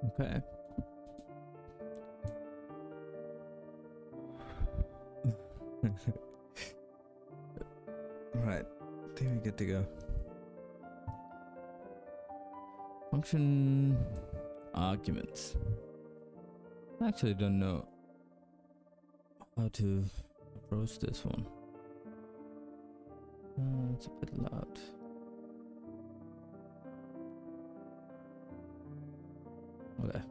Okay. Right. I think we're good to go. Function arguments. I actually don't know how to approach this one. It's a bit loud. Okay.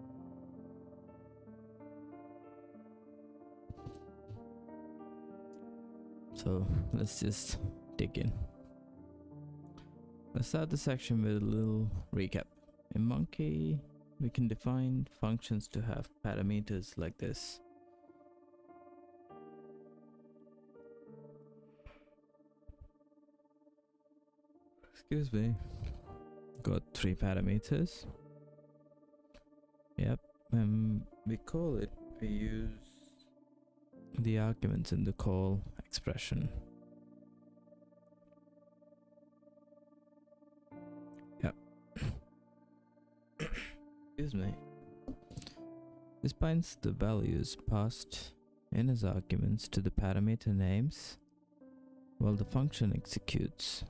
So let's just dig in. Let's start the section with a little recap. In Monkey, we can define functions to have parameters like this. Excuse me. Got 3 parameters. Yep. When we call it, we use the arguments in the call expression. Yep. Excuse me. This binds the values passed in as arguments to the parameter names while the function executes.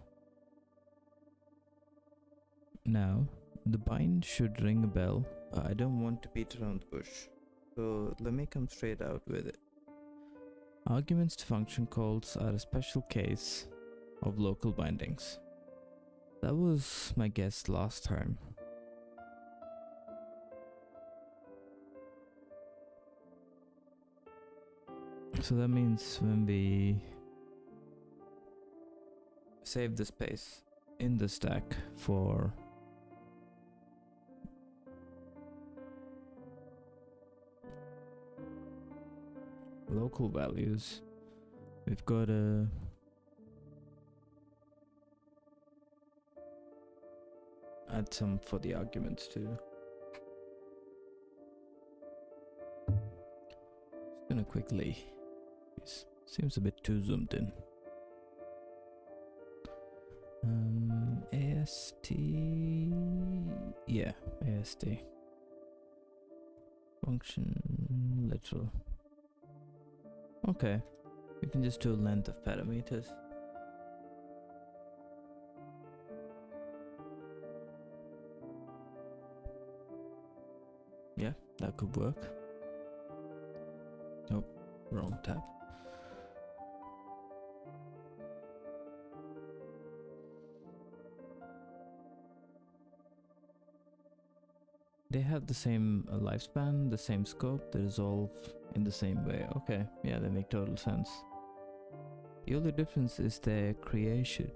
Now, the bind should ring a bell. I don't want to beat around the bush, so let me come straight out with it. Arguments to function calls are a special case of local bindings. That was my guess last time. So that means when we save the space in the stack for local values, we've got to add some for the arguments too. Just gonna quickly, this seems a bit too zoomed in. AST, yeah, AST function literal. Okay, we can just do length of parameters. Yeah, that could work. Nope, wrong tab. They have the same lifespan, the same scope, they resolve in the same way. Okay, yeah, they make total sense. The only difference is their creation.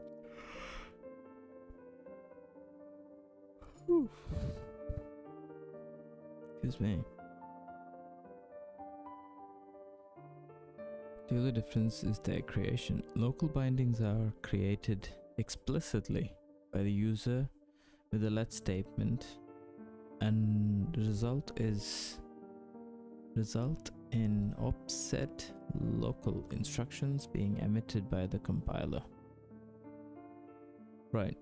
Excuse me. The only difference is their creation. Local bindings are created explicitly by the user with a let statement, and the result in offset local instructions being emitted by the compiler. Right.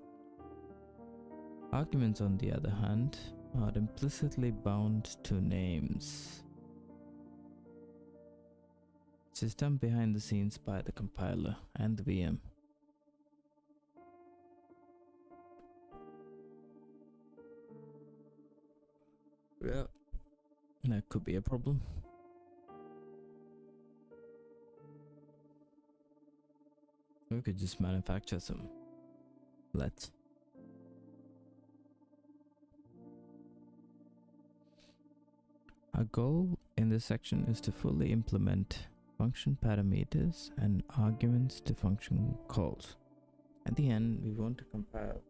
Arguments, on the other hand, are implicitly bound to names. Which is done behind the scenes by the compiler and the VM. Yeah, that could be a problem. We could just manufacture some lets. Our goal in this section is to fully implement function parameters and arguments to function calls. At the end, we want to compile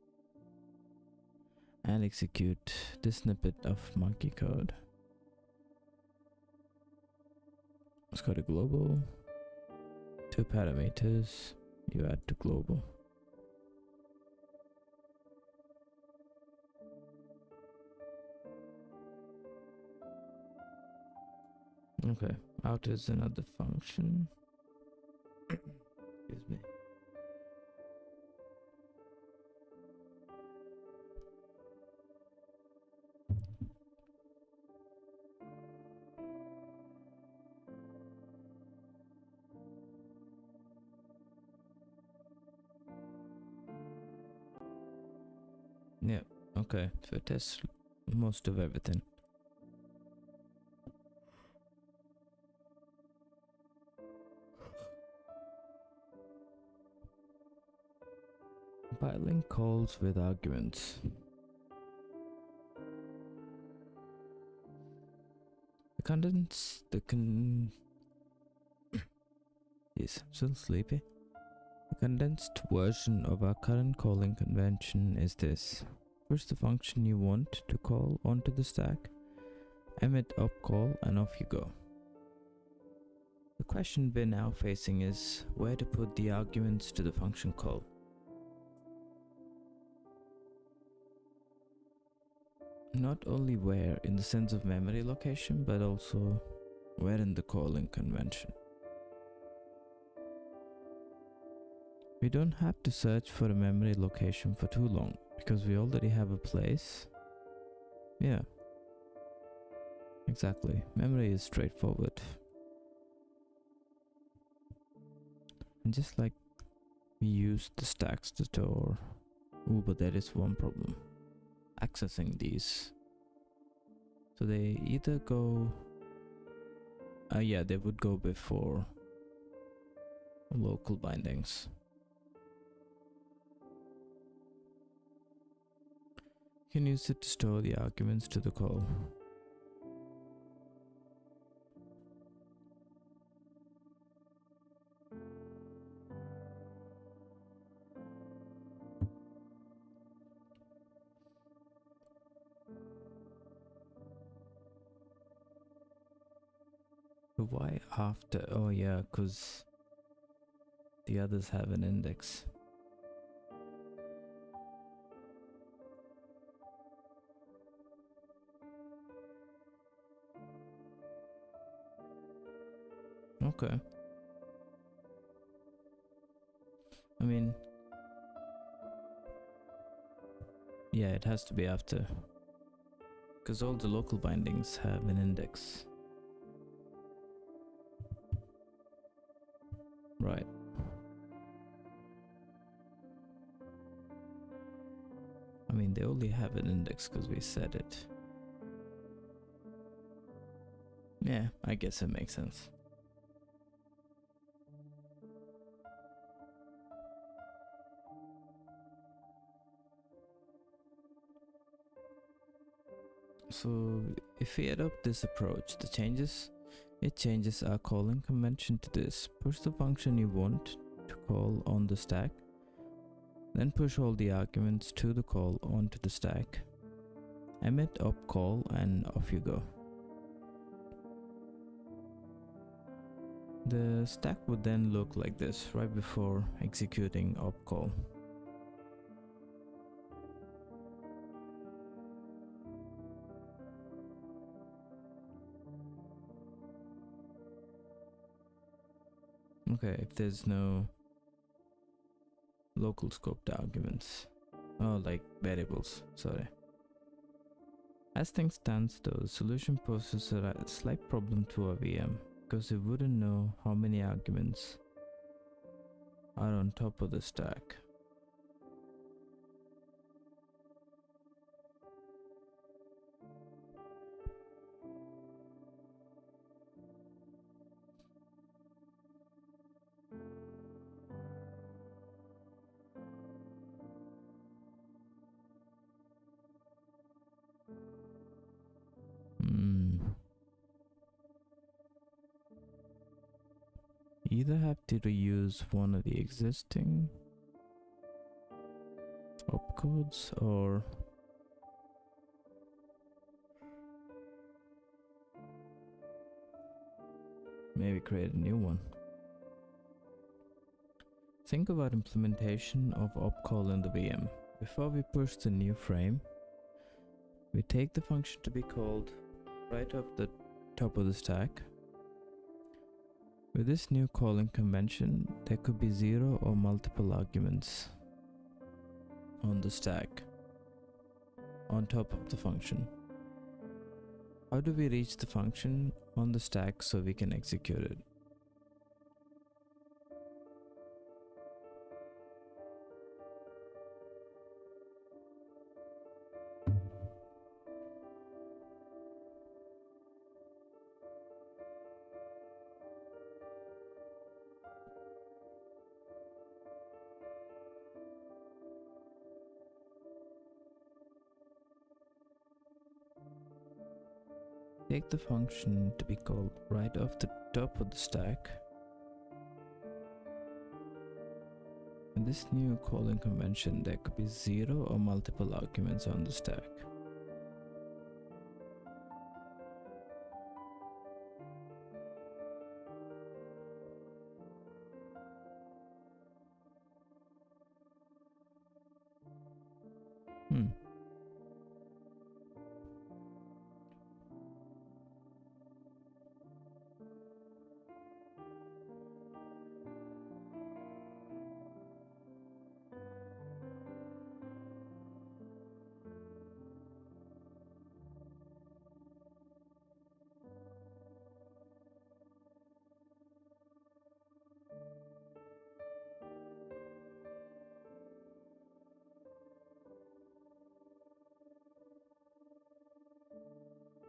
and execute this snippet of monkey code. Let's go to global, 2 parameters, you add to global. Okay, out is another function. Excuse me. Yeah, okay. So it tests most of everything. Compiling calls with arguments. Yes, still sleepy. The condensed version of our current calling convention is this. Push the function you want to call onto the stack, emit opcall, and off you go. The question we're now facing is where to put the arguments to the function call. Not only where in the sense of memory location, but also where in the calling convention. We don't have to search for a memory location for too long because we already have a place. Yeah, exactly. Memory is straightforward. And just like we use the stacks to store, but there is one problem. Accessing these. So they either go... they would go before local bindings. You can use it to store the arguments to the call. But why after? Oh yeah, because the others have an index. Okay. I mean, yeah, it has to be after. Because all the local bindings have an index. Right. I mean, they only have an index because we set it. Yeah, I guess it makes sense. So if we adopt this approach, it changes our calling convention to this. Push the function you want to call on the stack, then push all the arguments to the call onto the stack, emit opcall, and off you go. The stack would then look like this right before executing opcall. Okay, if there's no local scoped arguments. Oh, like variables, sorry. As things stands though, the solution poses a slight problem to our VM, because it wouldn't know how many arguments are on top of the stack. Either have to reuse one of the existing opcodes or maybe create a new one. Think about implementation of opcall in the VM. Before we push the new frame, we take the function to be called right off the top of the stack. With this new calling convention, there could be 0 or multiple arguments on the stack on top of the function. How do we reach the function on the stack so we can execute it? take the function to be called right off the top of the stack. In this new calling convention, there could be 0 or multiple arguments on the stack. Hmm.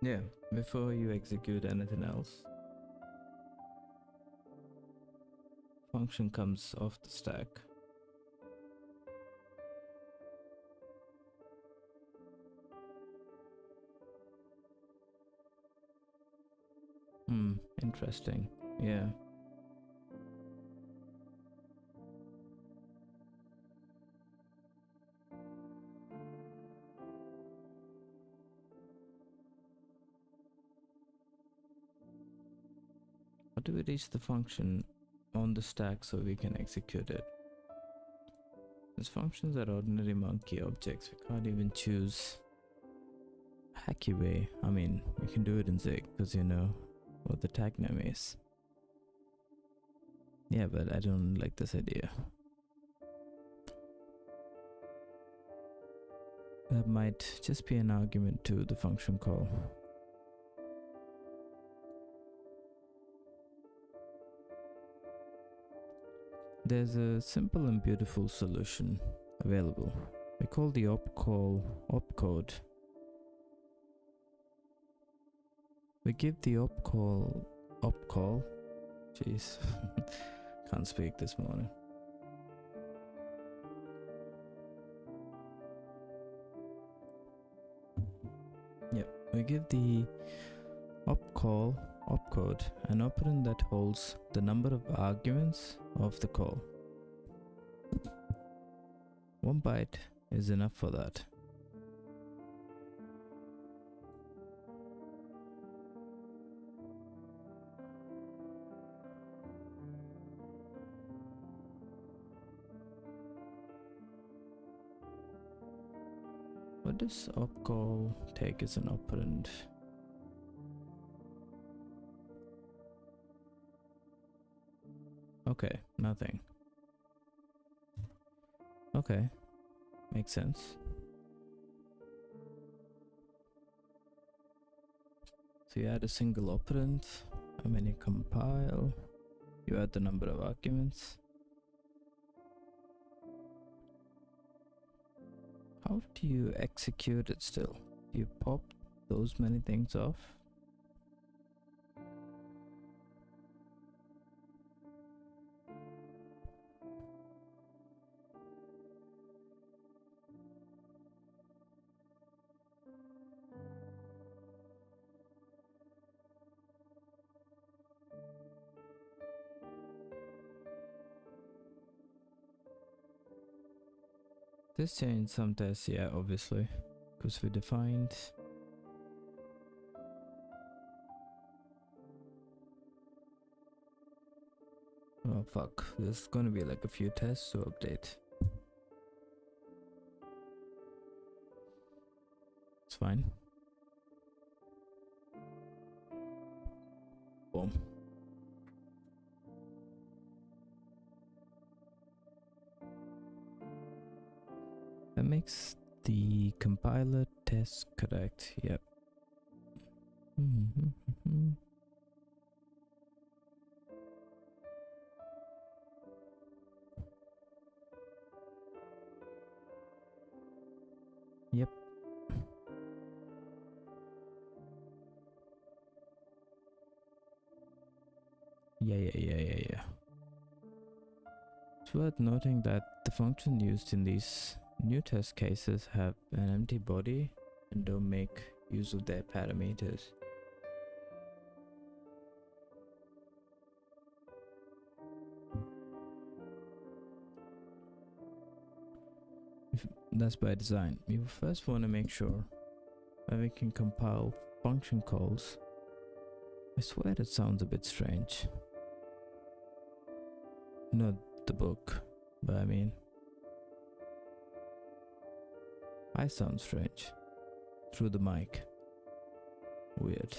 Yeah, before you execute anything else, function comes off the stack. Interesting. Yeah. How do we reach the function on the stack so we can execute it? These functions are ordinary monkey objects. We can't even choose a hacky way. I mean, we can do it in Zig because you know what the tag name is. Yeah, but I don't like this idea. That might just be an argument to the function call. There's a simple and beautiful solution available. We call the opcall opcode. We give the opcall, jeez, can't speak this morning. Yep, we give the opcall opcode an operand that holds the number of arguments of the call. 1 byte is enough for that. What does opcall take as an operand? Okay, nothing. Okay, makes sense. So you add a single operand, and when you compile, you add the number of arguments. How do you execute it still? Do you pop those many things off? This changed some tests, yeah, obviously, because we defined oh fuck, there's gonna be like a few tests to update. It's fine. Boom. That makes the compiler test correct. Yep. Yep. Yeah. It's worth noting that the function used in these new test cases have an empty body and don't make use of their parameters. That's by design. You first want to make sure that we can compile function calls. I swear it sounds a bit strange. Not the book, but I mean, I sound strange through the mic. Weird.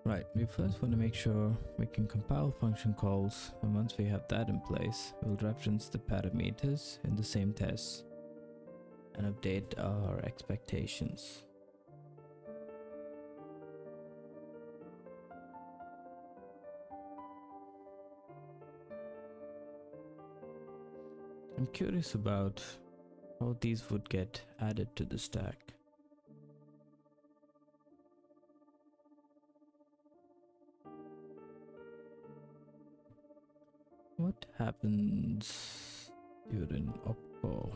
Right, we first want to make sure we can compile function calls, and once we have that in place, we'll reference the parameters in the same test and update our expectations. I'm curious about how these would get added to the stack. What happens during opcall?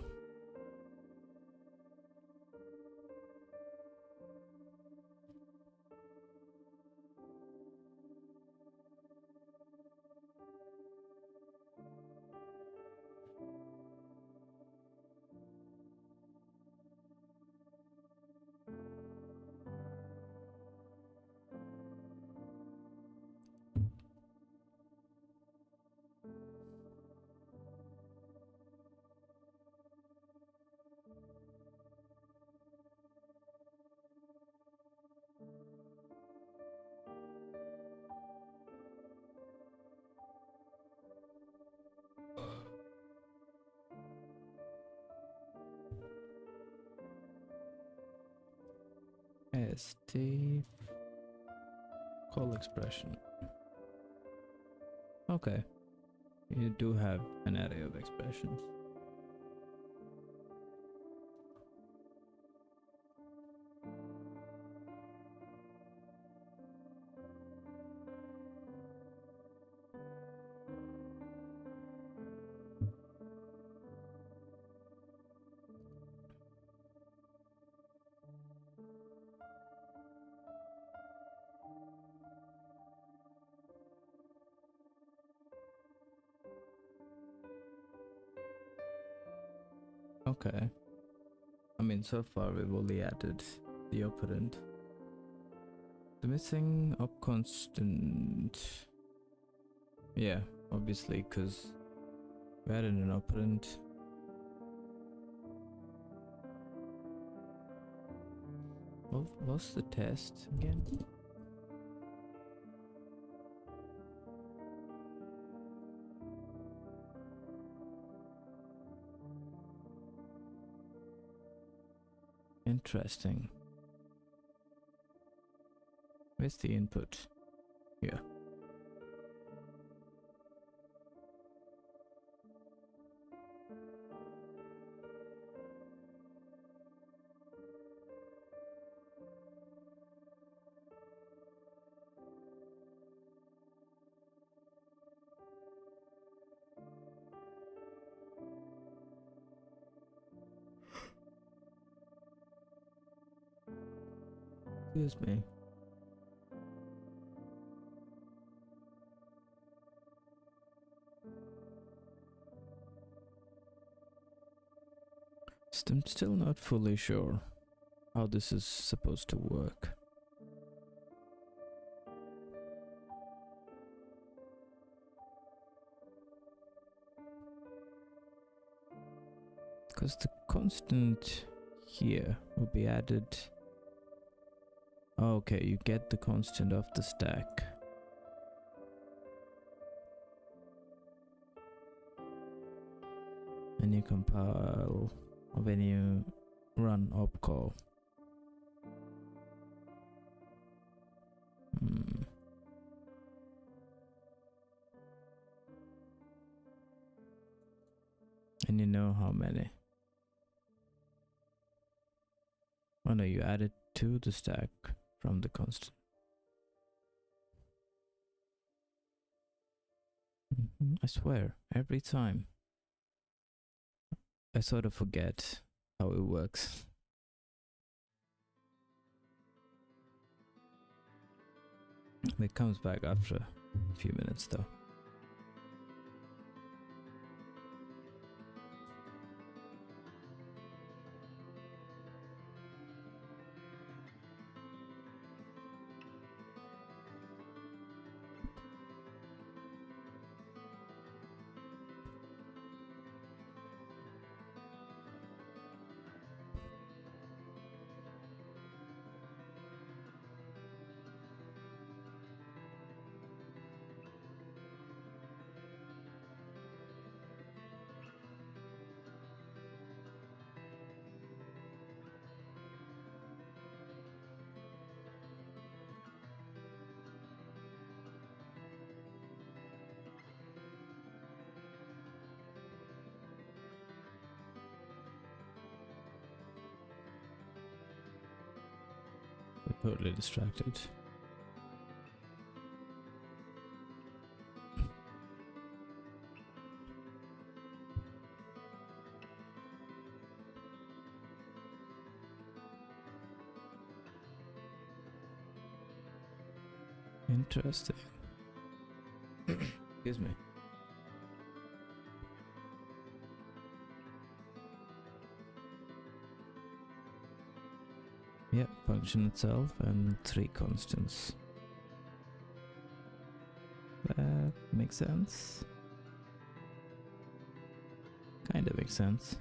ST call expression. Okay, you do have an array of expressions. Okay. I mean, so far we've only added the operand. The missing op constant. Yeah, obviously, because we added an operand. What's the test again? Interesting. Where's the input? Here. Excuse me. I'm still not fully sure how this is supposed to work. Because the constant here will be added. Okay, you get the constant of the stack. And you compile when you run opcall. And you know how many. Oh no, you add it to the stack from the constant. I swear, every time I sort of forget how it works. It comes back after a few minutes though. Totally distracted. Interesting. Excuse me. Yep, function itself and 3 constants. That makes sense. Kind of makes sense.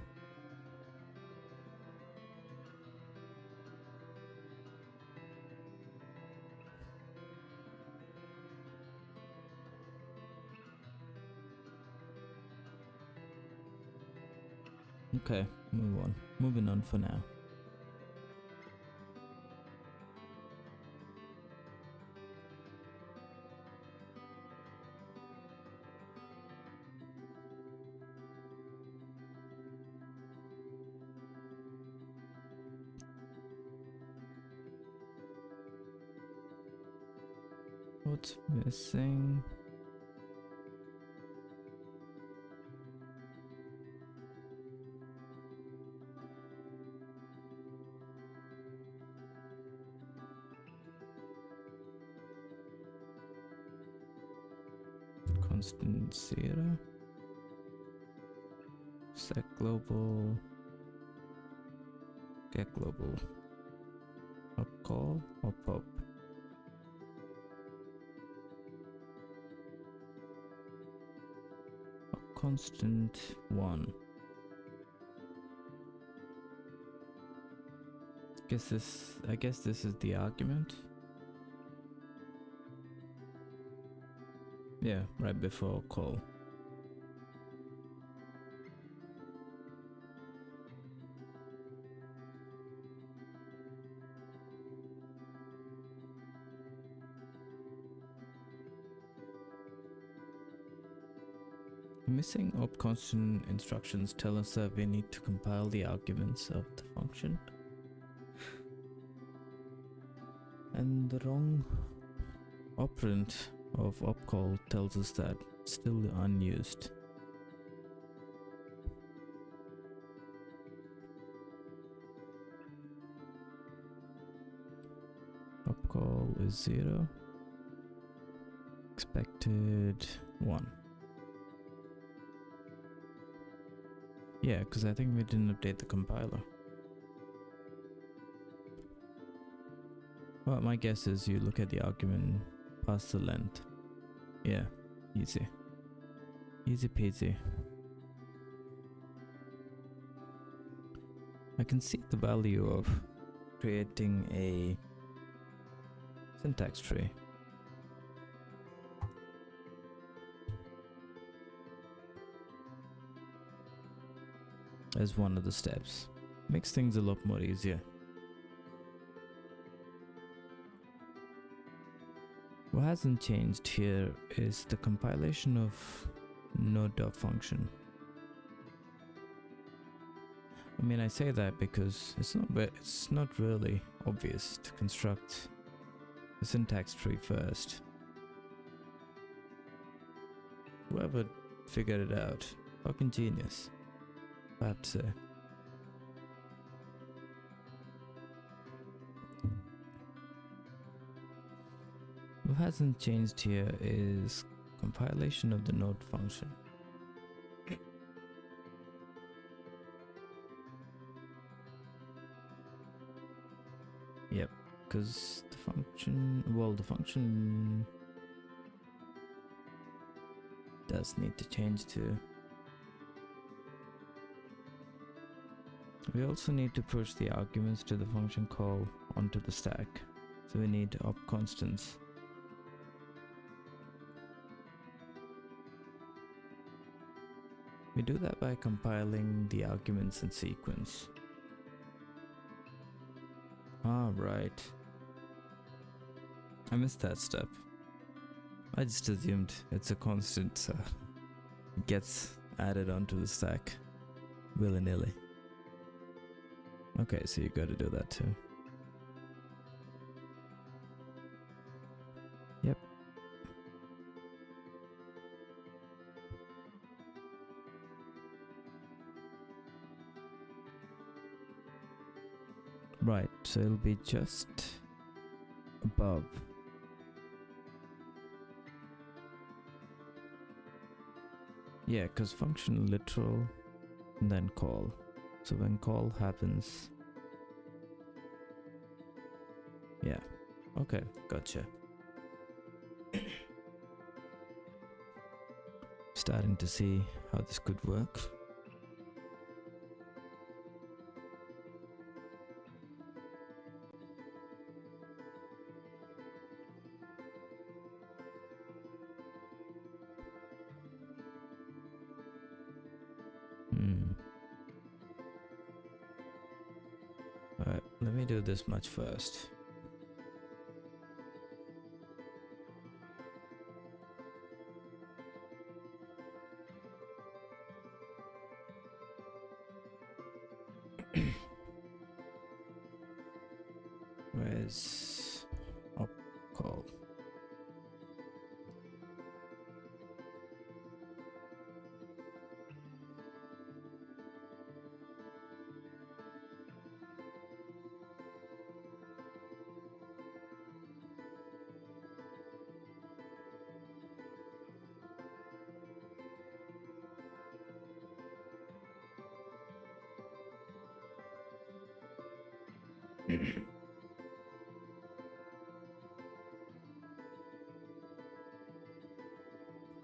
Okay, move on. Moving on for now. What's missing? Constant 0. Set global. Get global. Up call or pop. Constant 1. I guess this is the argument. Yeah, right before call. Missing op constant instructions tell us that we need to compile the arguments of the function. And the wrong operand of opcall tells us that it's still unused. Opcall is 0. Expected 1. Yeah, because I think we didn't update the compiler. Well, my guess is you look at the argument past the length. Yeah, easy. Easy peasy. I can see the value of creating a syntax tree. As one of the steps. Makes things a lot more easier. What hasn't changed here is the compilation of node.function. I mean, I say that because it's not really obvious to construct a syntax tree first. Whoever figured it out, fucking genius. Perhaps what hasn't changed here is compilation of the node function. Yep, because the function does need to change too. We also need to push the arguments to the function call onto the stack, so we need op constants. We do that by compiling the arguments in sequence. Ah, right. I missed that step. I just assumed it's a constant, so it gets added onto the stack willy-nilly. Okay, so you gotta do that too. Right, so it'll be just above. Yeah, because function literal and then call. So when call happens. Yeah, okay, gotcha. Starting to see how this could work. Alright, let me do this much first. Where's op call?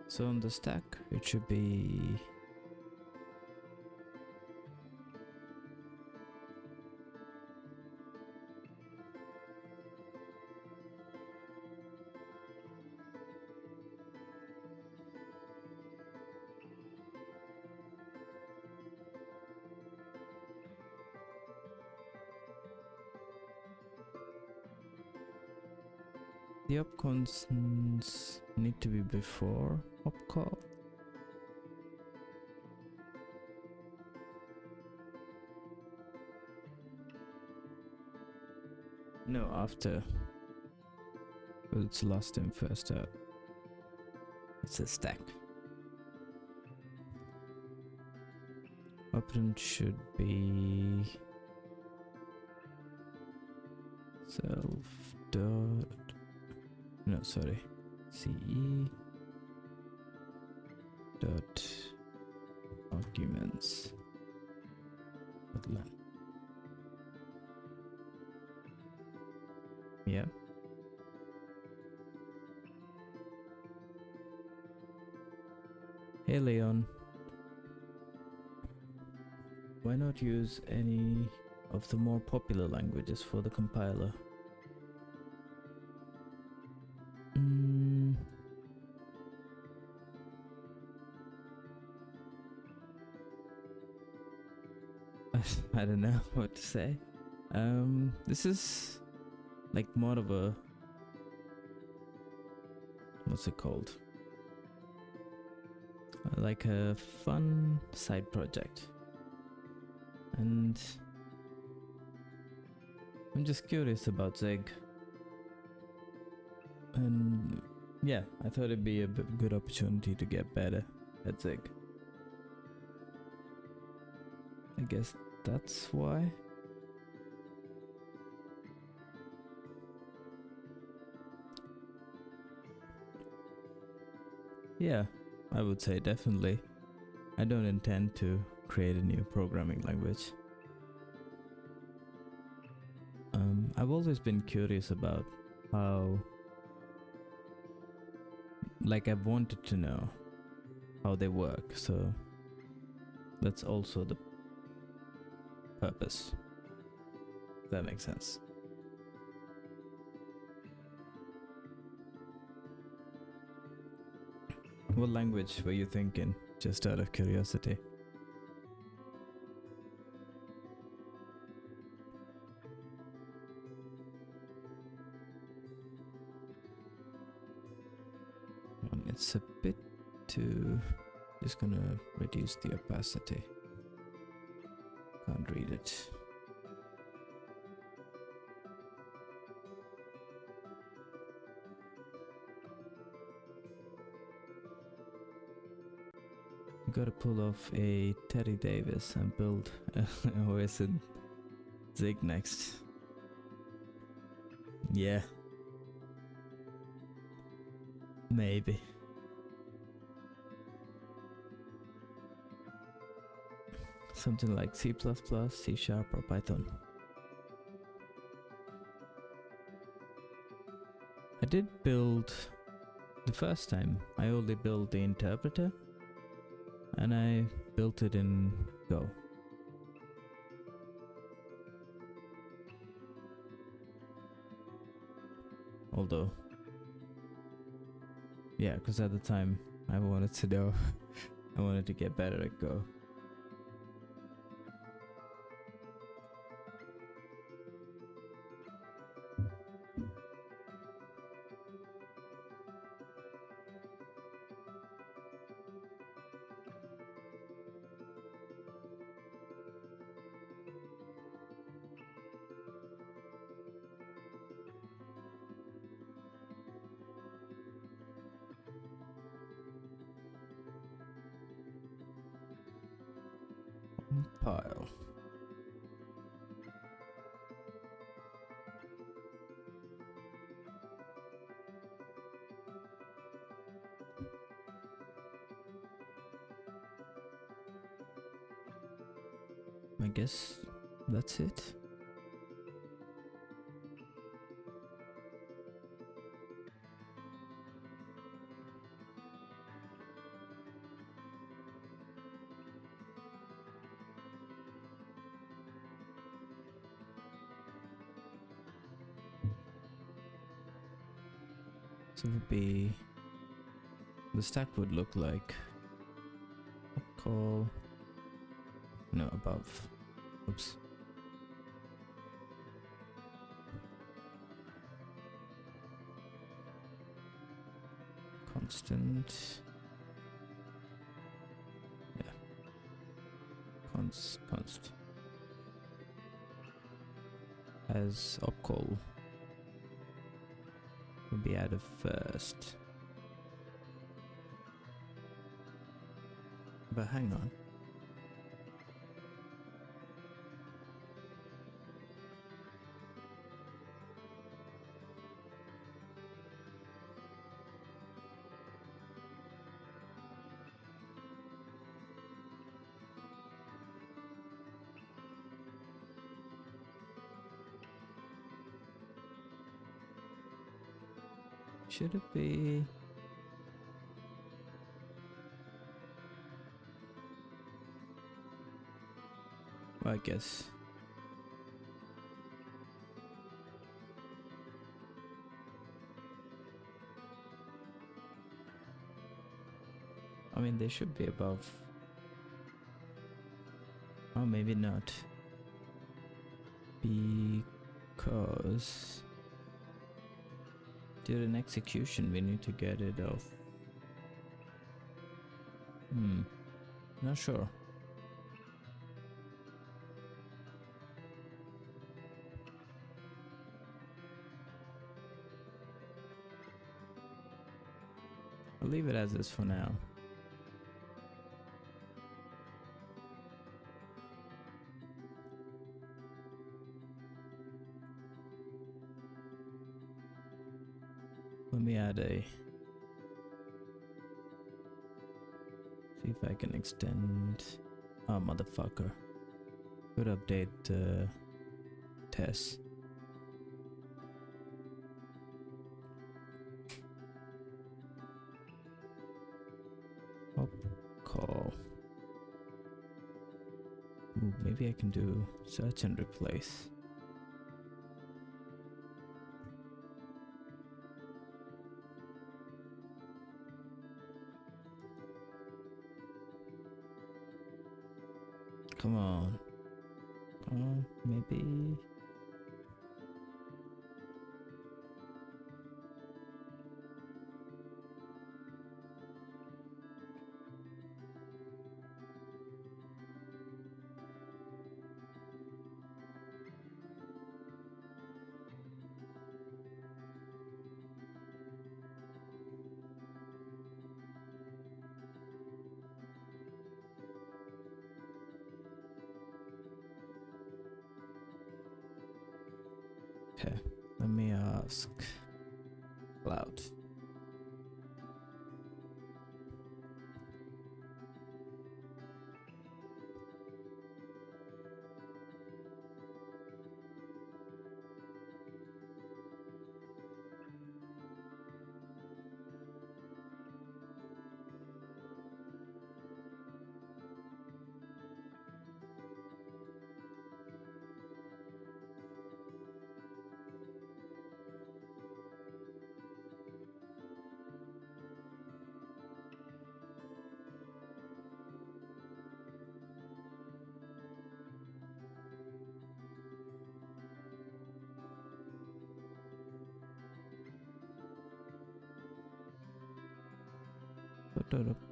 So on the stack, it should be the op constants need to be before op call. No, after. But it's last in, first out. It's a stack. Operand should be self dot. No, sorry. CE dot arguments. Yeah. Hey Leon. Why not use any of the more popular languages for the compiler? I don't know what to say. This is like more of a, what's it called? Like a fun side project. And I'm just curious about Zig. And yeah, I thought it'd be a good opportunity to get better at Zig. I guess that's why. Yeah, I would say definitely. I don't intend to create a new programming language. I've always been curious about how, like I've wanted to know how they work, so that's also the purpose. If that makes sense. What language were you thinking, just out of curiosity? It's a bit too... Just gonna reduce the opacity. Can't read it. Gotta pull off a Terry Davis and build an OS in Zig next. Yeah. Maybe. Something like C++, C Sharp, or Python. I did build the first time. I only built the interpreter and I built it in Go. Although, yeah, because at the time I wanted to know, I wanted to get better at Go. Compile. I guess that's it. So it would be, the stack would look like call, no, above, oops. Constant, yeah, const as opcall will be added first. But hang on. Should it be? Well, I guess. I mean, they should be above. Or maybe not. Because during execution we need to get it off. Not sure. I'll leave it as is for now. Let me add a, see if I can extend. Oh, motherfucker. Could update the test. Call. Ooh, maybe I can do search and replace. Come on. Maybe. Okay. Let me ask Cloud.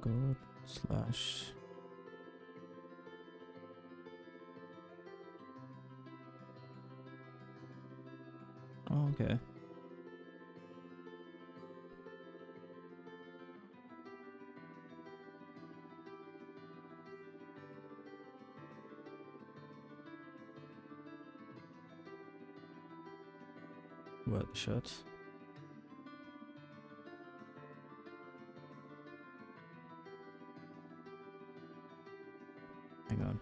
Code slash okay. Wear the shirt. Hang on.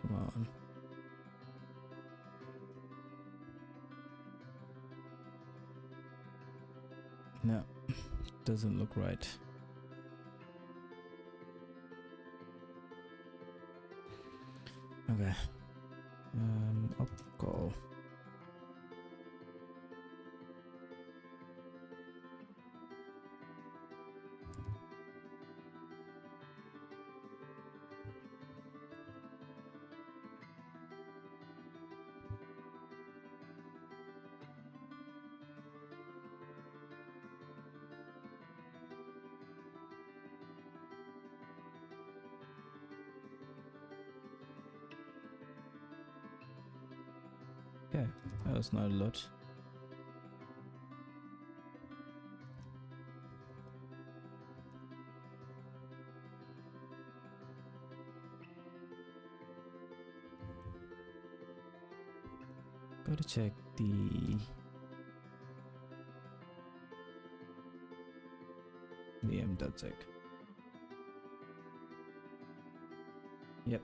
Come on. No, doesn't look right. Okay. Up call. Okay, that was not a lot. Gotta check the VM.zig. Yep.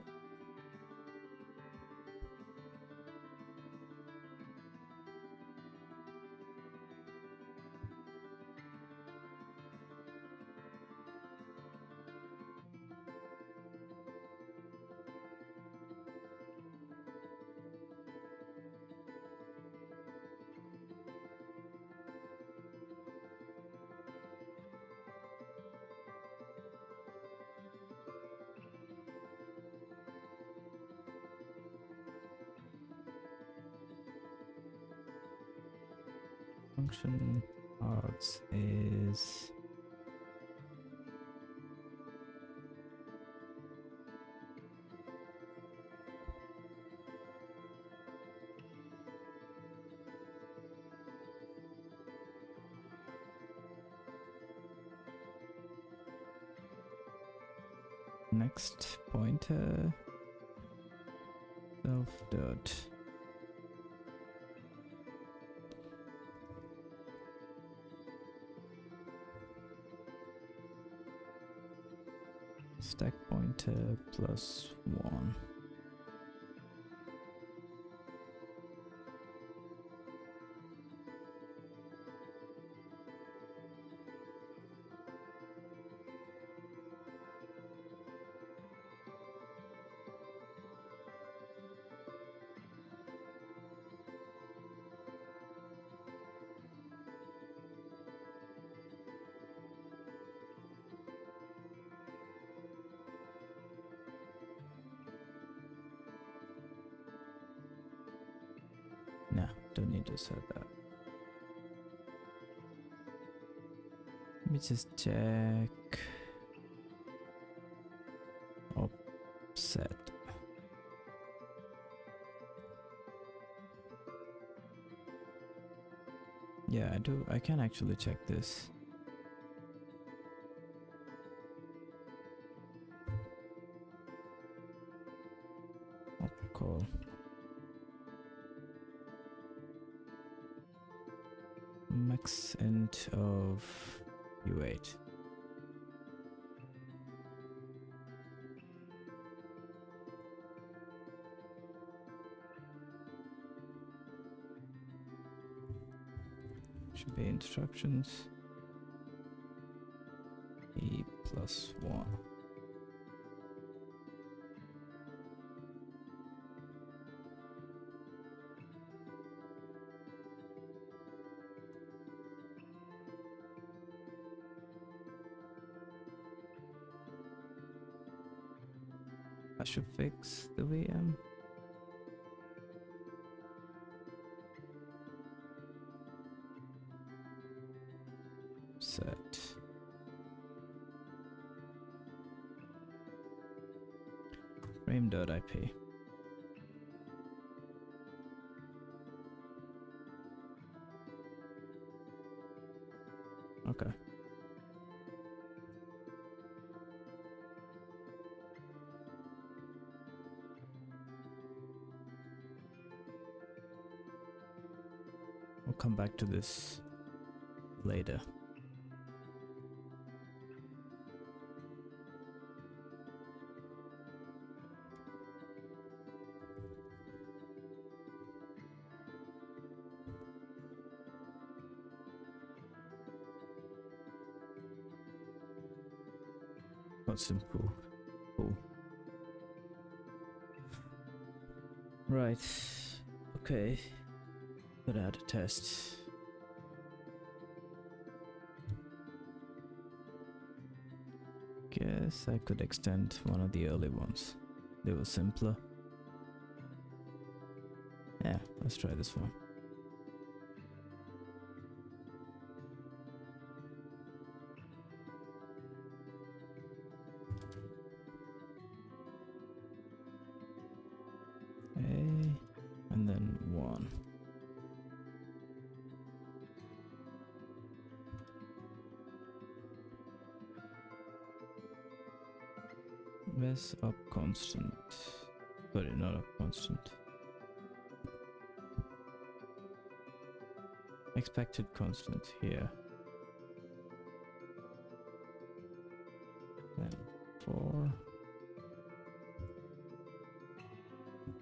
Function args is next pointer self dot stack pointer +1. Nah, don't need to set that. Let me just check offset. Yeah, I can actually check this. call. Max int of u8. Should be instructions. E plus 1. I should fix the VM. Set. Frame.ip. Okay. We'll come back to this later. That's simple. Cool. Right. Okay. Put out a test. Guess I could extend one of the early ones. They were simpler. Yeah, let's try this one. And then 1. Where's up constant? Sorry, not up constant. Expected constant here. Then 4.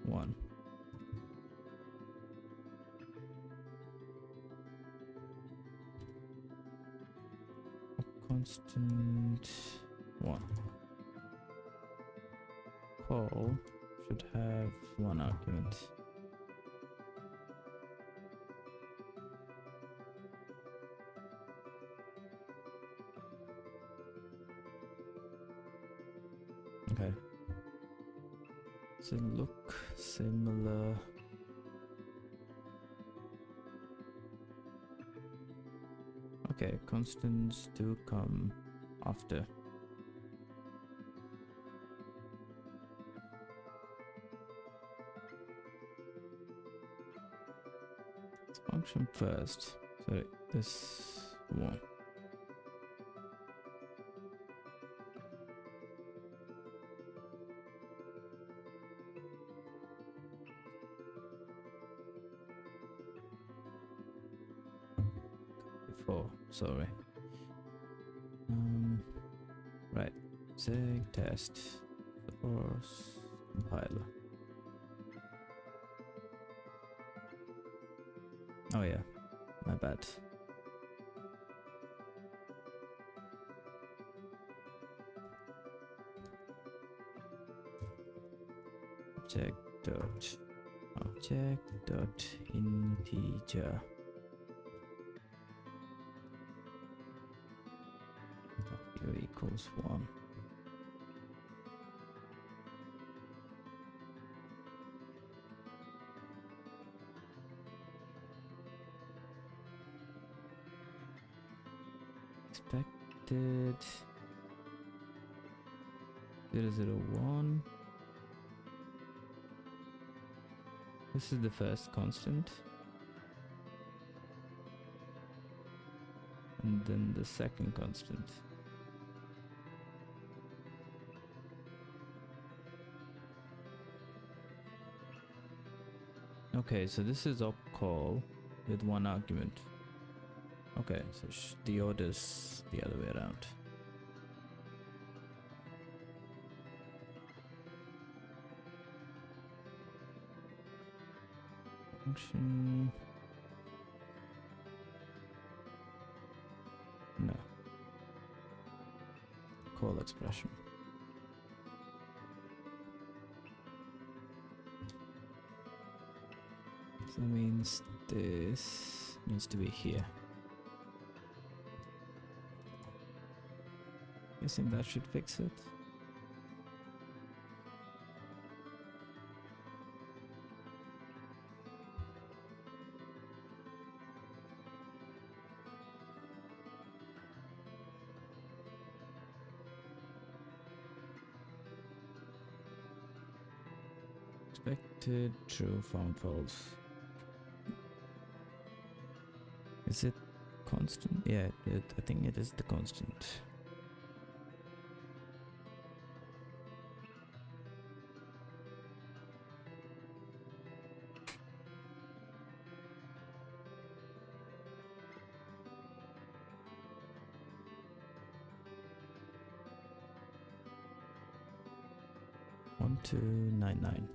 1. Constant 1. Call should have 1 argument. Okay. Does it look similar? Okay, constants do come after. Let's function first. Sorry, this one. Before, sorry. Right, Zig test source compiler. Oh yeah, my bad. Object dot integer. Here equals 1. Expected 001. This is the first constant. And then the second constant. Okay, so this is op call with one argument. Okay, so the order's the other way around. Function. No. Call expression. So that means this needs to be here. Guessing that should fix it. Expected true, found false. Is it constant? Yeah, I think it is the constant. One two nine nine.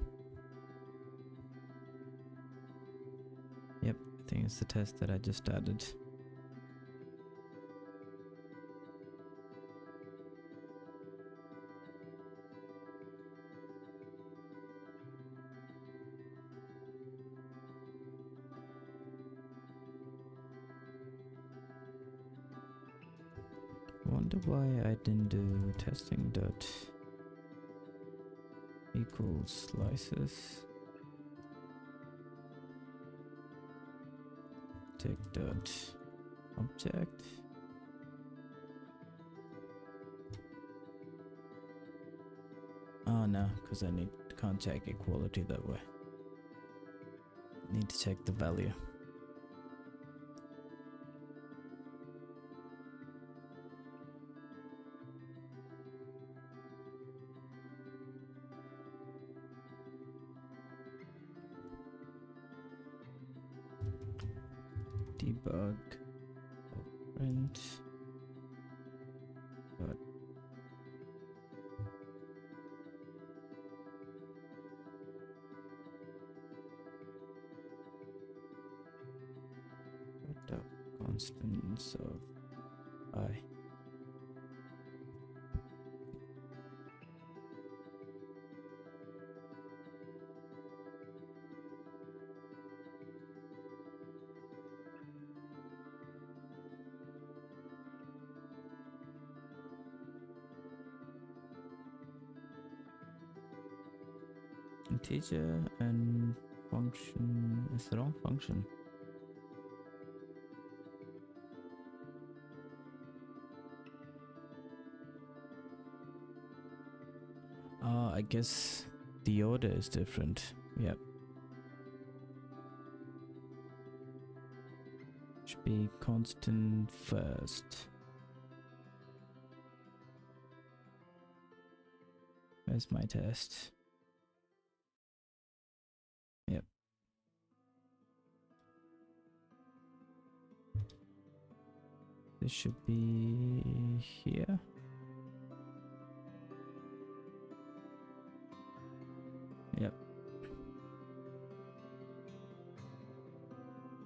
Yep, I think it's the test that I just added. Wonder why I didn't do testing dot equals slices. Tick dot object. Oh no, because I can't check equality that way. Need to check the value. Debug print dot dot constants of I. Integer and function is the wrong function. I guess the order is different. Yep. Should be constant first. Where's my test? Yep. This should be here. Yep.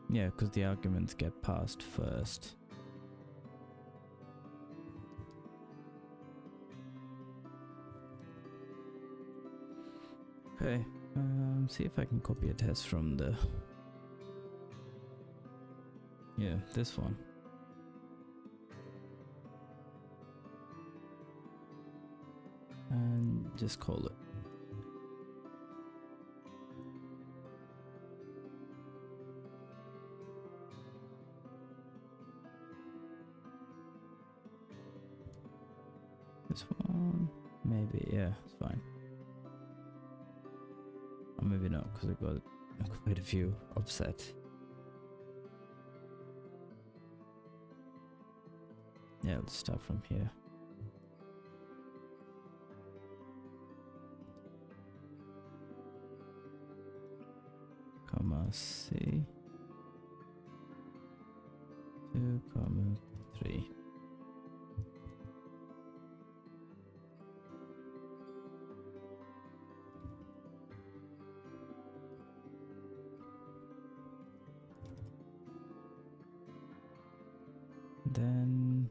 Yeah, because the arguments get passed first. Okay, see if I can copy a test from the... Yeah, this one. And just call it. This one, maybe, yeah, it's fine. Or maybe not, because I got quite a few upset. Yeah, let's start from here. Come C 2 comma 3. Then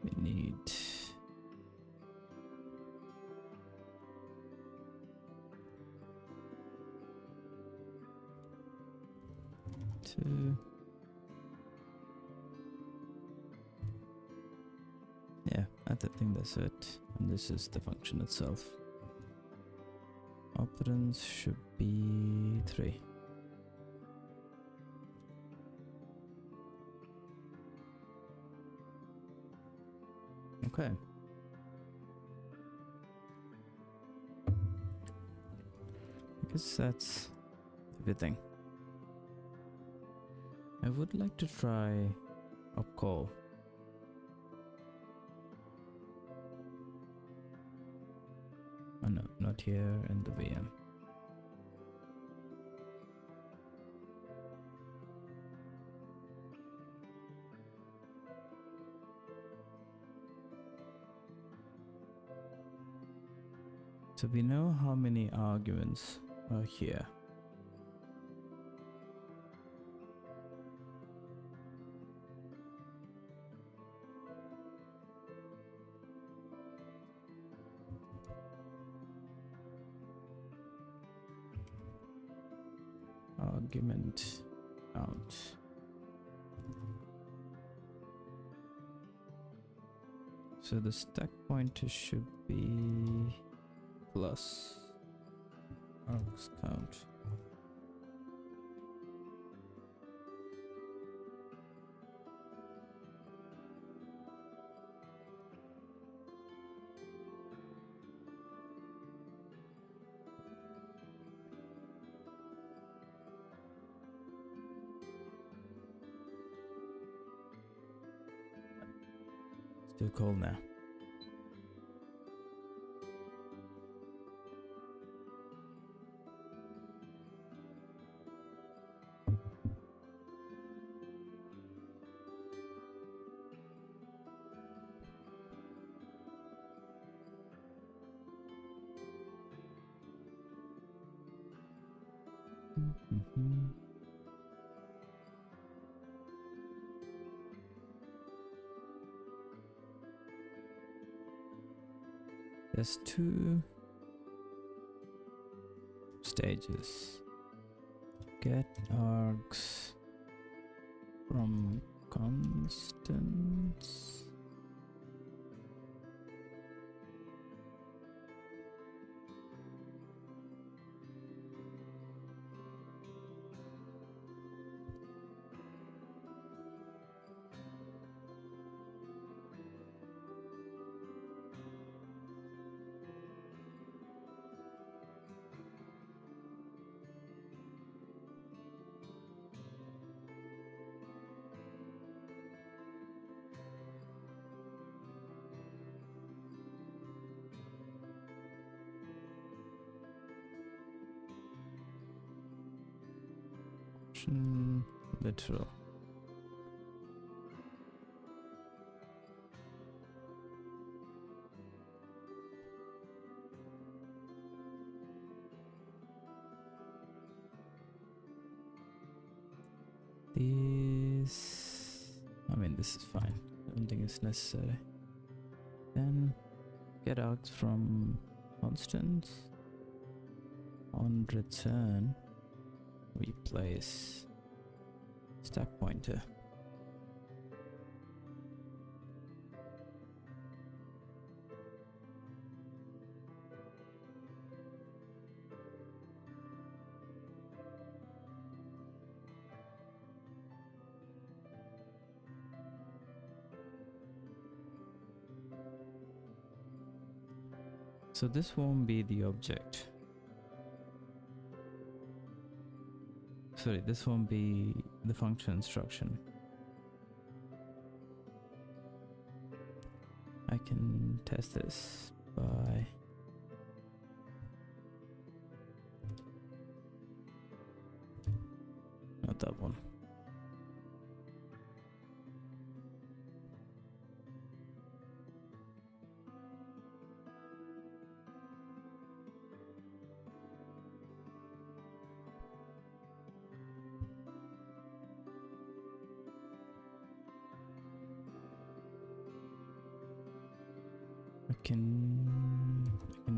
we need to, yeah, I think that's it. And this is the function itself. Operants should be 3. Okay. I guess that's everything. I would like to try opcall. Oh no, not here in the VM. So we know how many arguments are here. Argument count. So the stack pointer should be plus args count. Still cold now. Mm-hmm. There's 2 stages. Get args from constants. Literal. This is fine. I don't think it's necessary. Then get args from constants. On return, replace stack pointer. So this won't be the object. Sorry, this won't be the function instruction. I can test this by not that one. I can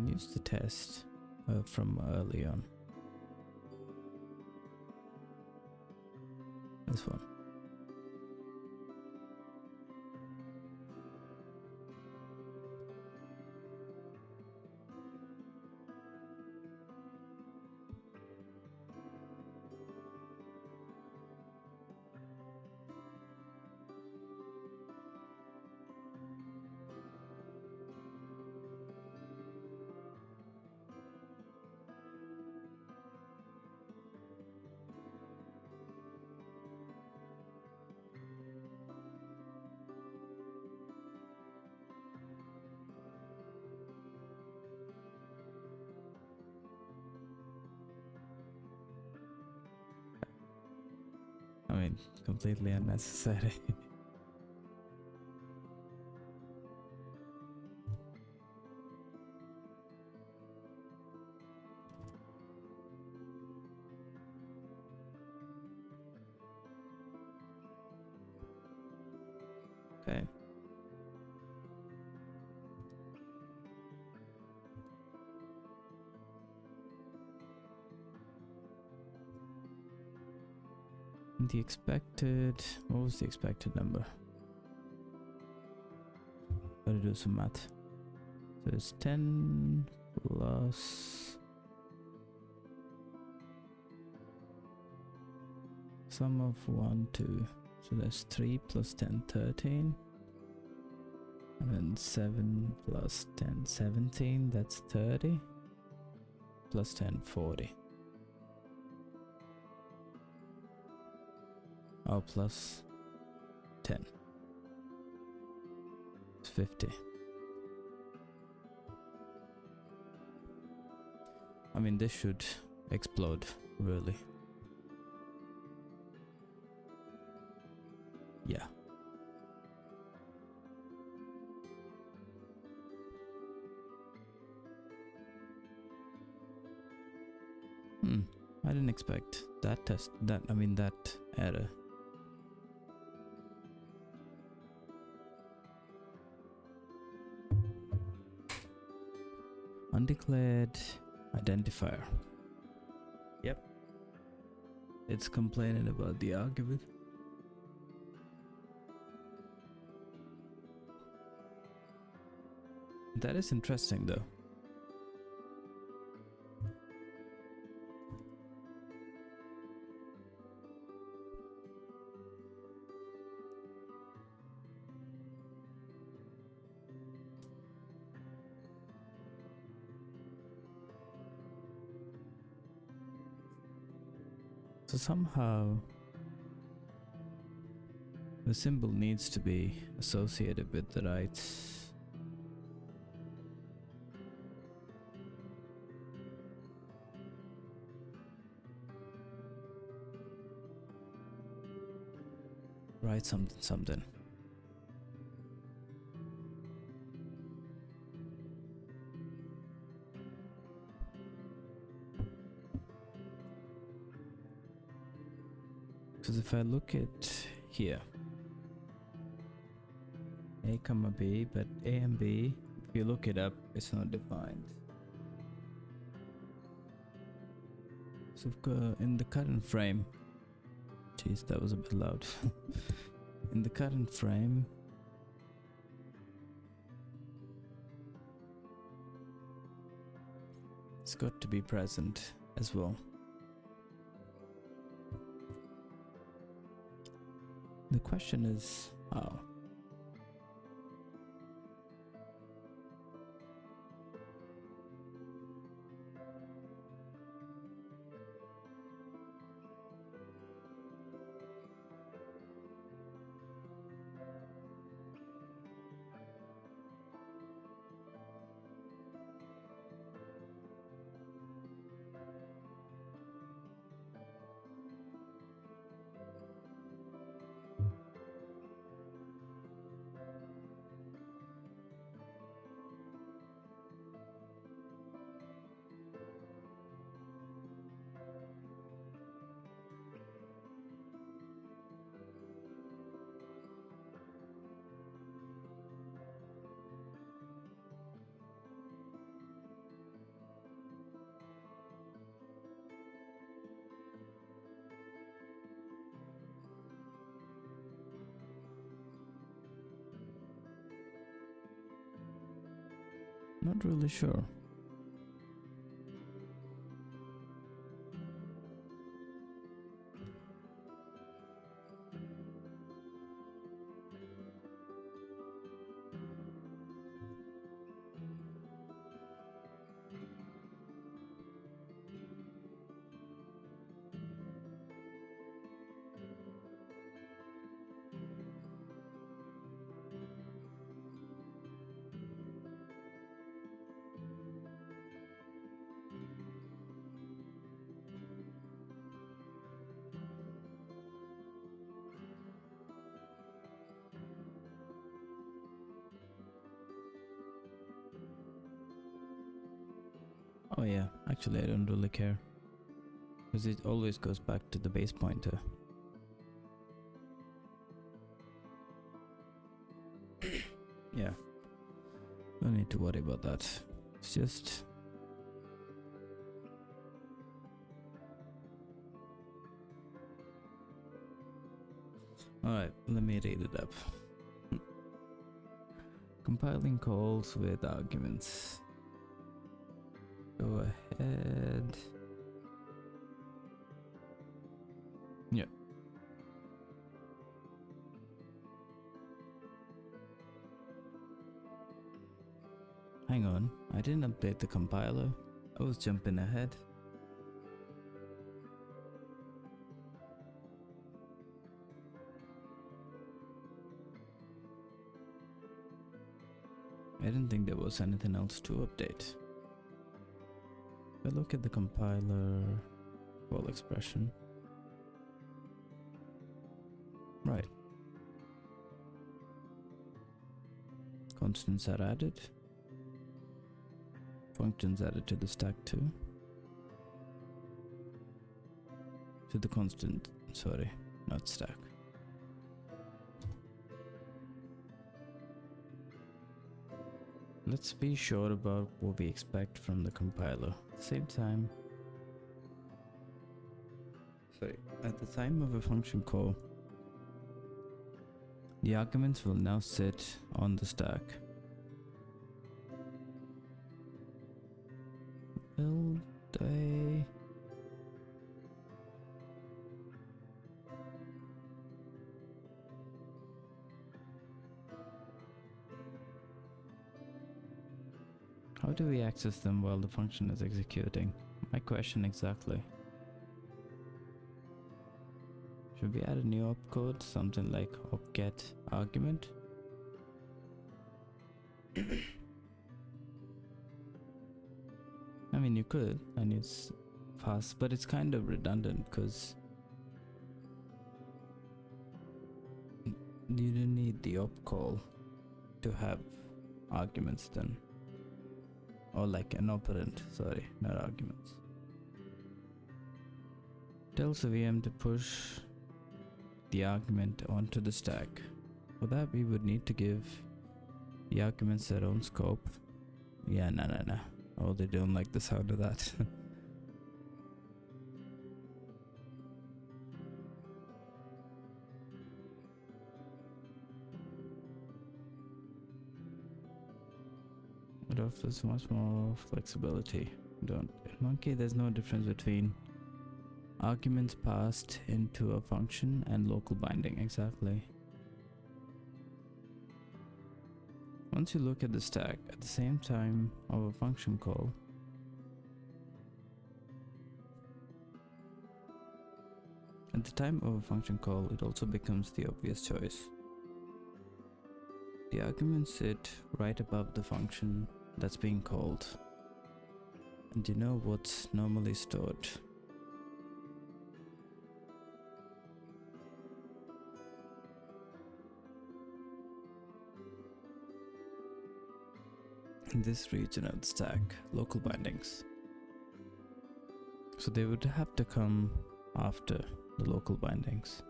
use the test from early on. This one. I mean, completely unnecessary. Okay. The expected, what was the expected number? Gotta do some math. So it's 10 plus sum of 1, 2. So that's 3 plus 10, 13. And then 7 plus 10, 17. That's 30. Plus 10, 40. Oh, plus 10. It's 50. I mean, this should explode, really. Yeah. I didn't expect that that error. Undeclared identifier. Yep. It's complaining about the argument. That is interesting though. So somehow the symbol needs to be associated with the right something. Because if I look at here, A comma B, but A and B, if you look it up, it's not defined. So in the current frame, jeez, that was a bit loud. In the current frame, it's got to be present as well. The question is how? Not really sure. Oh yeah, actually I don't really care, because it always goes back to the base pointer. Yeah, no need to worry about that. It's just... Alright, let me read it up. Compiling calls with arguments. Go ahead. Yeah. Hang on, I didn't update the compiler. I was jumping ahead. I didn't think there was anything else to update. If I look at the compiler call expression. Right. Constants are added. Functions added to the stack too. To the constant, sorry, not stack. Let's be sure about what we expect from the compiler. At the same time, at the time of a function call, the arguments will now sit on the stack. Will they? How do we access them while the function is executing? My question exactly. Should we add a new opcode, something like opget argument? I mean, you could, and it's fast, but it's kind of redundant because you don't need the opcall to have arguments then. Or like an operand, sorry, not arguments. Tells the VM to push the argument onto the stack. For that we would need to give the arguments their own scope. Yeah, no. Oh, they don't like the sound of that. It offers much more flexibility. In Monkey, there's no difference between arguments passed into a function and local binding, exactly. Once you look at the stack at the same time of a function call, at the time of a function call, it also becomes the obvious choice. The arguments sit right above the function that's being called, and you know what's normally stored. In this region of the stack, local bindings. So they would have to come after the local bindings.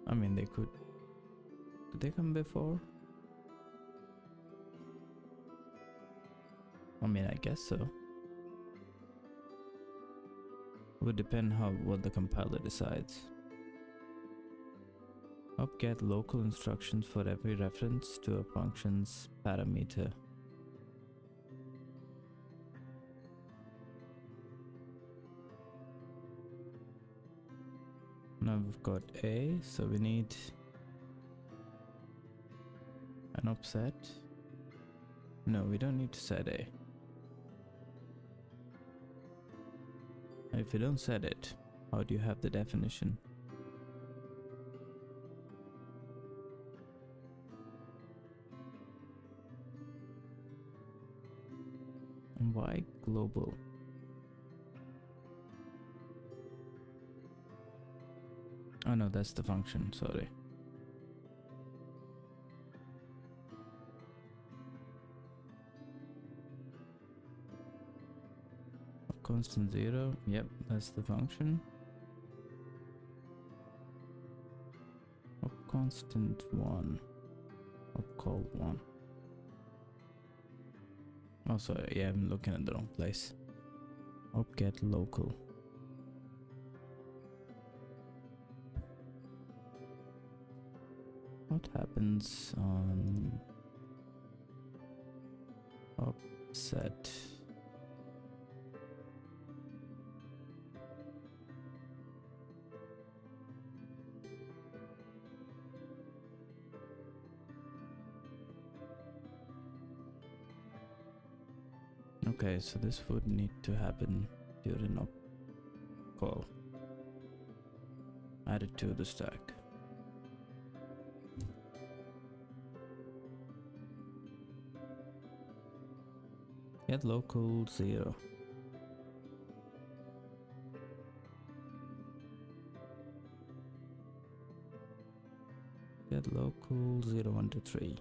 I mean, they could. Did they come before? I mean, I guess so. would depend what the compiler decides. Get local instructions for every reference to a function's parameter. Now we've got A, so we need an offset. No, we don't need to set A. If you don't set it, how do you have the definition? And why global? Oh no, that's the function, sorry. Constant 0, yep, that's the function. Constant 1, call 1. Oh sorry, yeah, I'm looking at the wrong place. Get local. What happens on offset? Okay, so this would need to happen during op call. Add it to the stack. Get local 0. Get local 0, 1 to 3.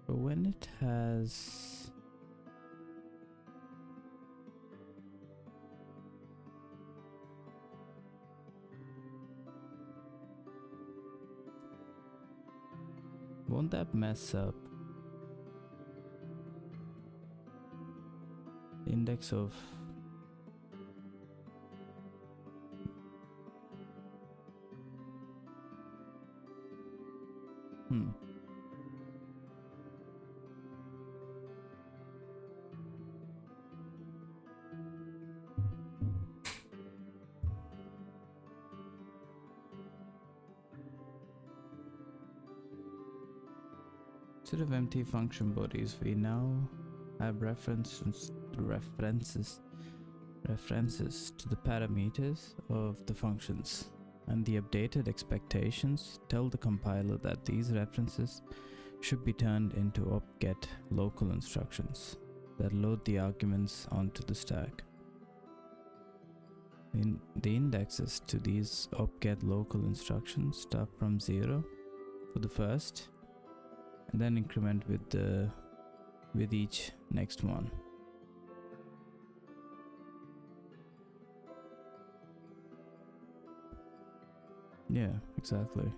So when it has won't that mess up the index of Instead of empty function bodies, we now have references to the parameters of the functions, and the updated expectations tell the compiler that these references should be turned into opt-get local instructions that load the arguments onto the stack. The indexes to these opt-get local instructions start from 0 for the first, and then increment with each next one. Yeah, exactly.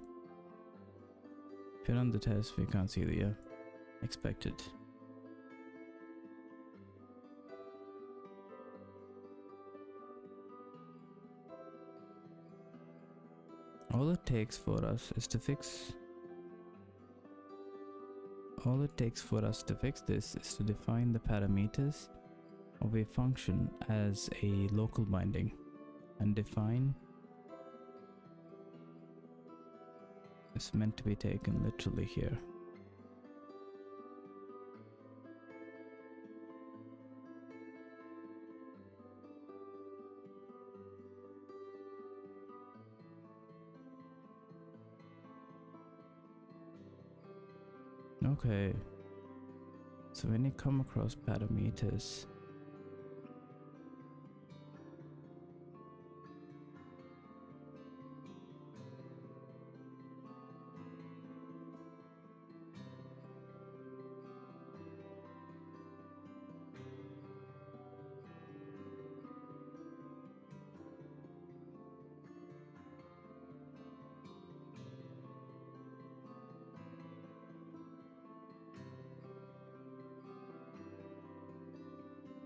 If you run the test, we can't see the expected. All it takes for us to fix this is to define the parameters of a function as a local binding, and define is meant to be taken literally here. Okay, so when you come across parameters,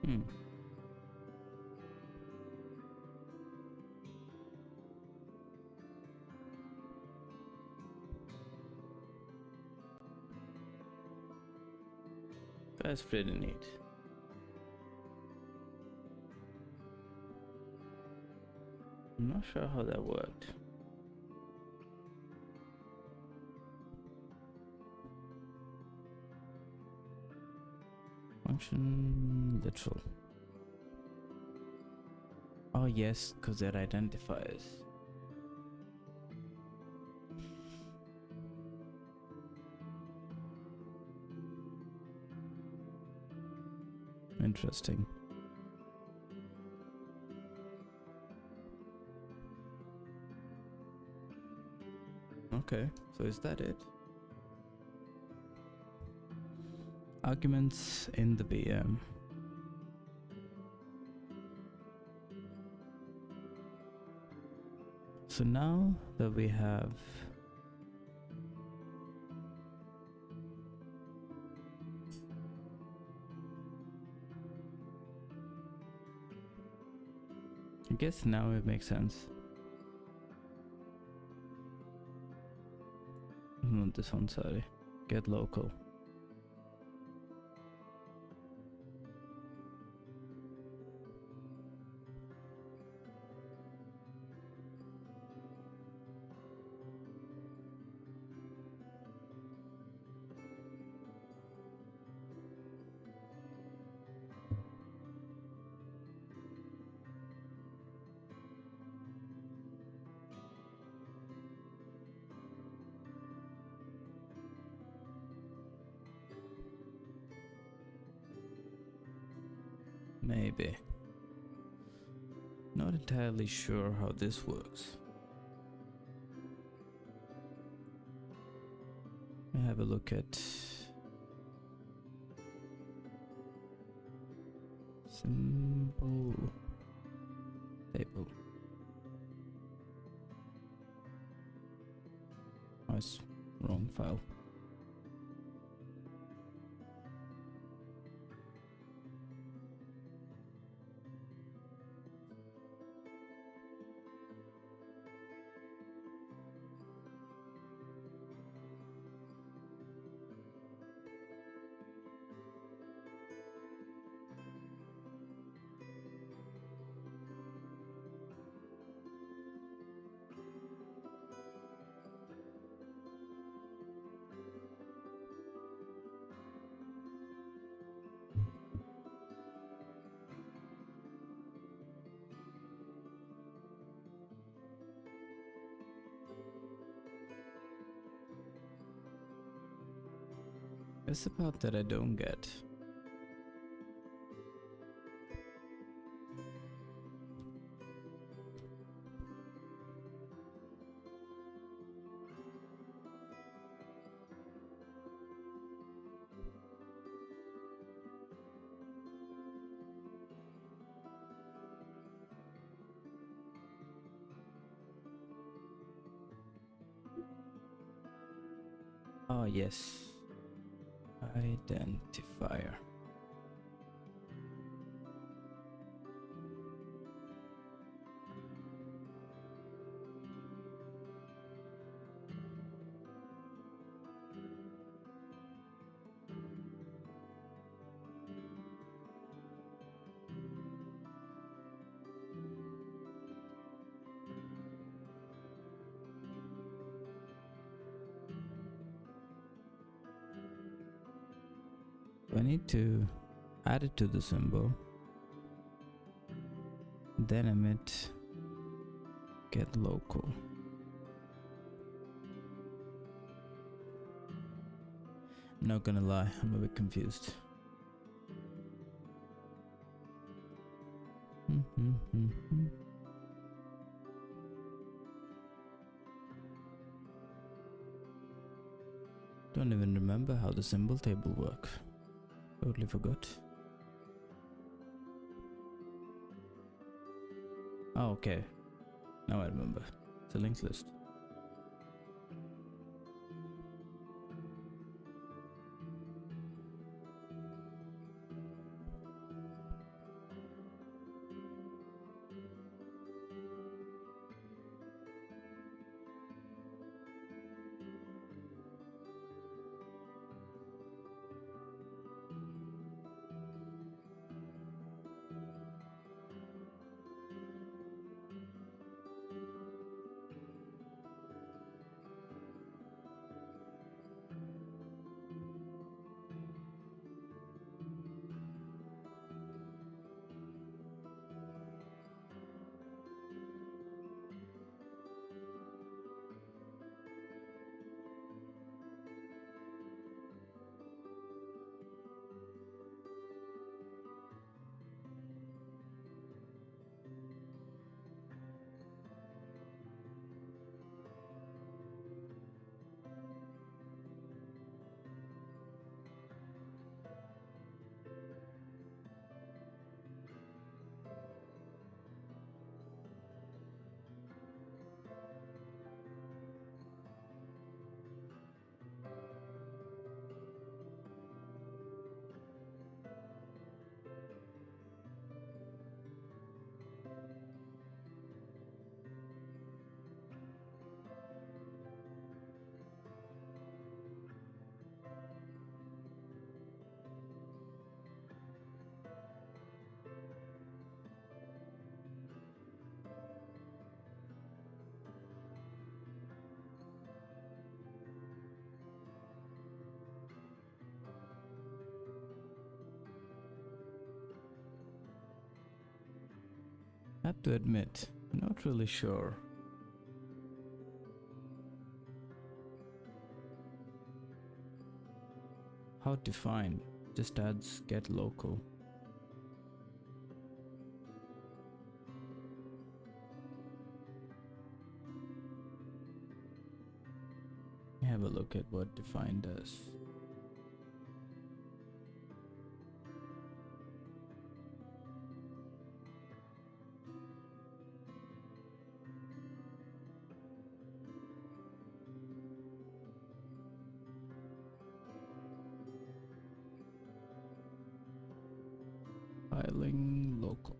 Hmm. That's pretty neat. I'm not sure how that worked. Function literal. Oh yes, because they're identifiers. Interesting. Okay, so is that it? Arguments in the VM. So now that we have I guess now it makes sense. Not this one, sorry. Get local. Maybe. Not entirely sure how this works. Let me have a look at symbol table. Oh, it's wrong file. It's the part that I don't get. Oh yes. Identifier. I need to add it to the symbol, then emit get local. I'm not gonna lie, I'm a bit confused. Don't even remember how the symbol table works. Totally forgot. Oh, okay. Now I remember. It's a linked list. I have to admit, not really sure. How to find? Just adds get local. Have a look at what define does. Filing local.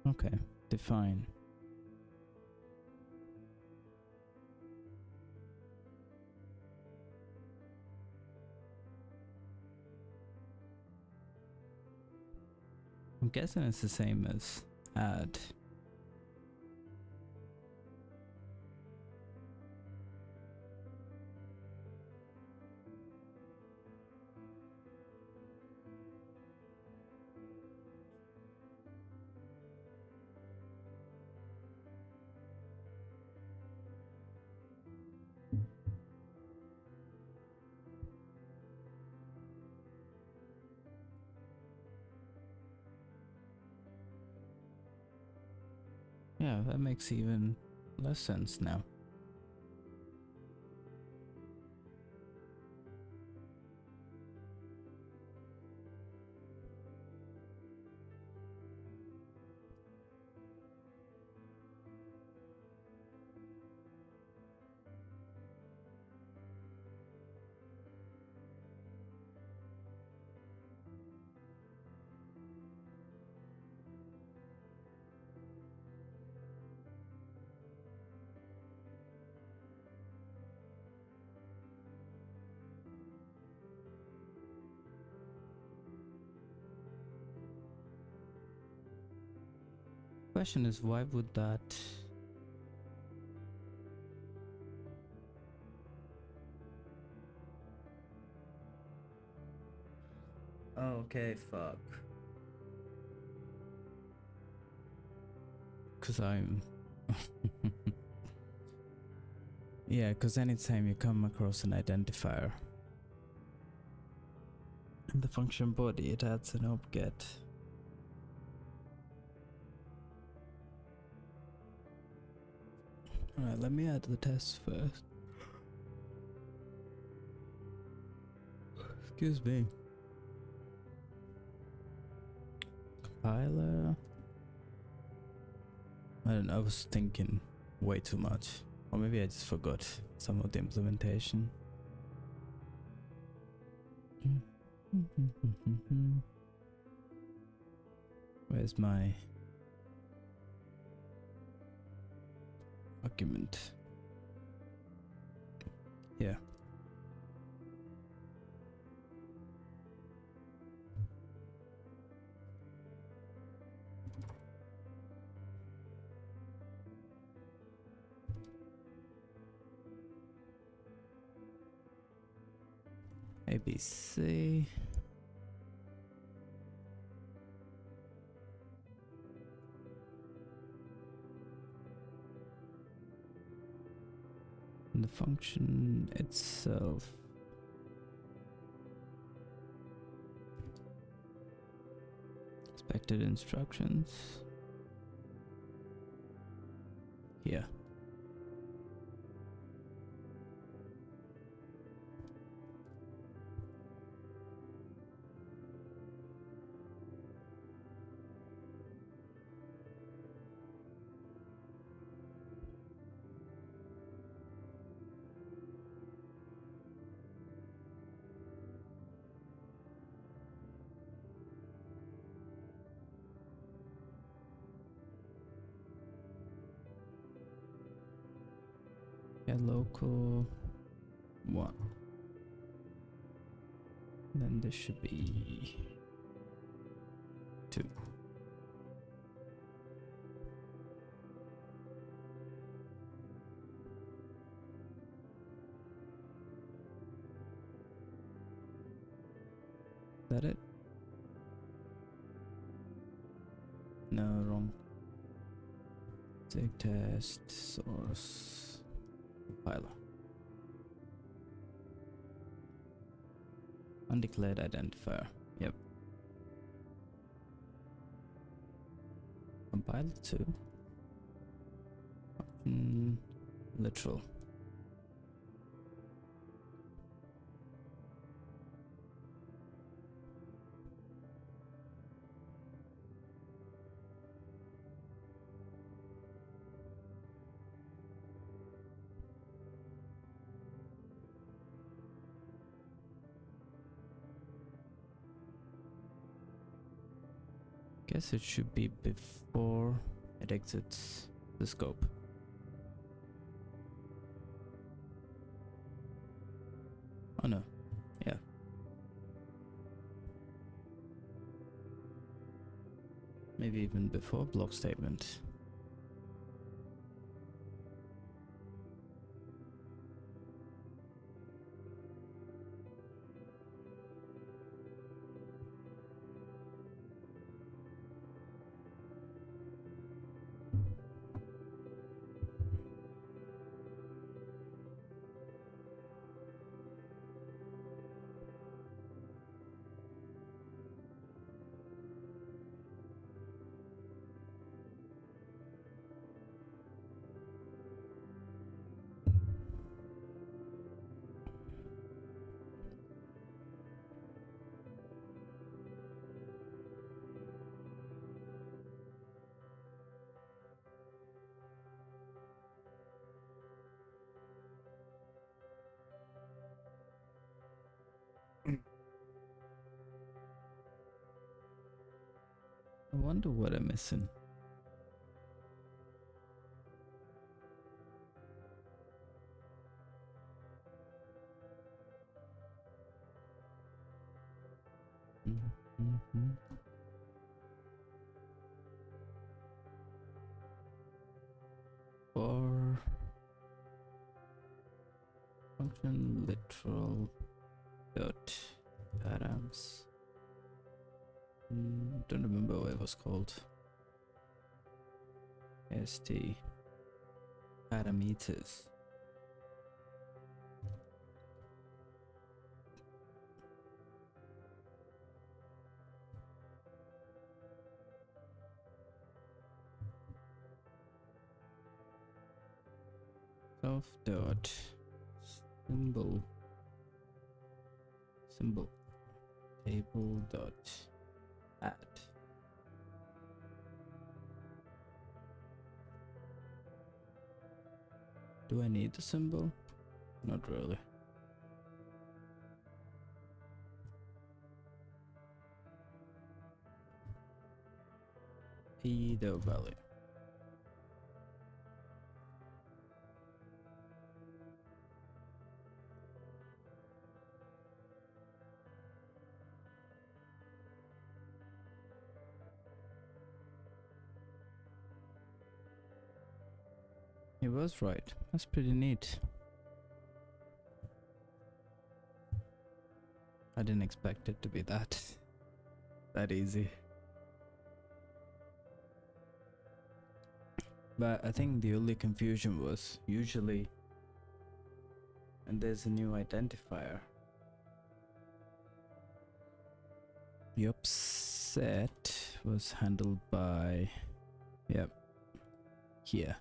Okay, define. I'm guessing it's the same as add. Yeah, that makes even less sense now. Question is, why would that? Okay, fuck. Cause I'm yeah, cause anytime you come across an identifier in the function body, it adds an objet. Alright, let me add the test first. Excuse me. Compiler. I don't know, I was thinking way too much. Or maybe I just forgot some of the implementation. Where's my argument? Yeah. ABC. And the function itself. Expected instructions. Yeah. Yeah, local 1. Then this should be 2. Is that it? No, wrong. Take test source compiler. Undeclared identifier. Yep. Compiler 2. Literal. Guess it should be before it exits the scope. Oh no, yeah. Maybe even before block statement. I wonder what I'm missing. For function literal dot params. Don't remember what it was called. St parameters. Self dot symbol table dot add. Do I need the symbol? Not really. Either value. He was right. That's pretty neat. I didn't expect it to be that easy. But I think the only confusion was usually when there's a new identifier, the offset was handled by here.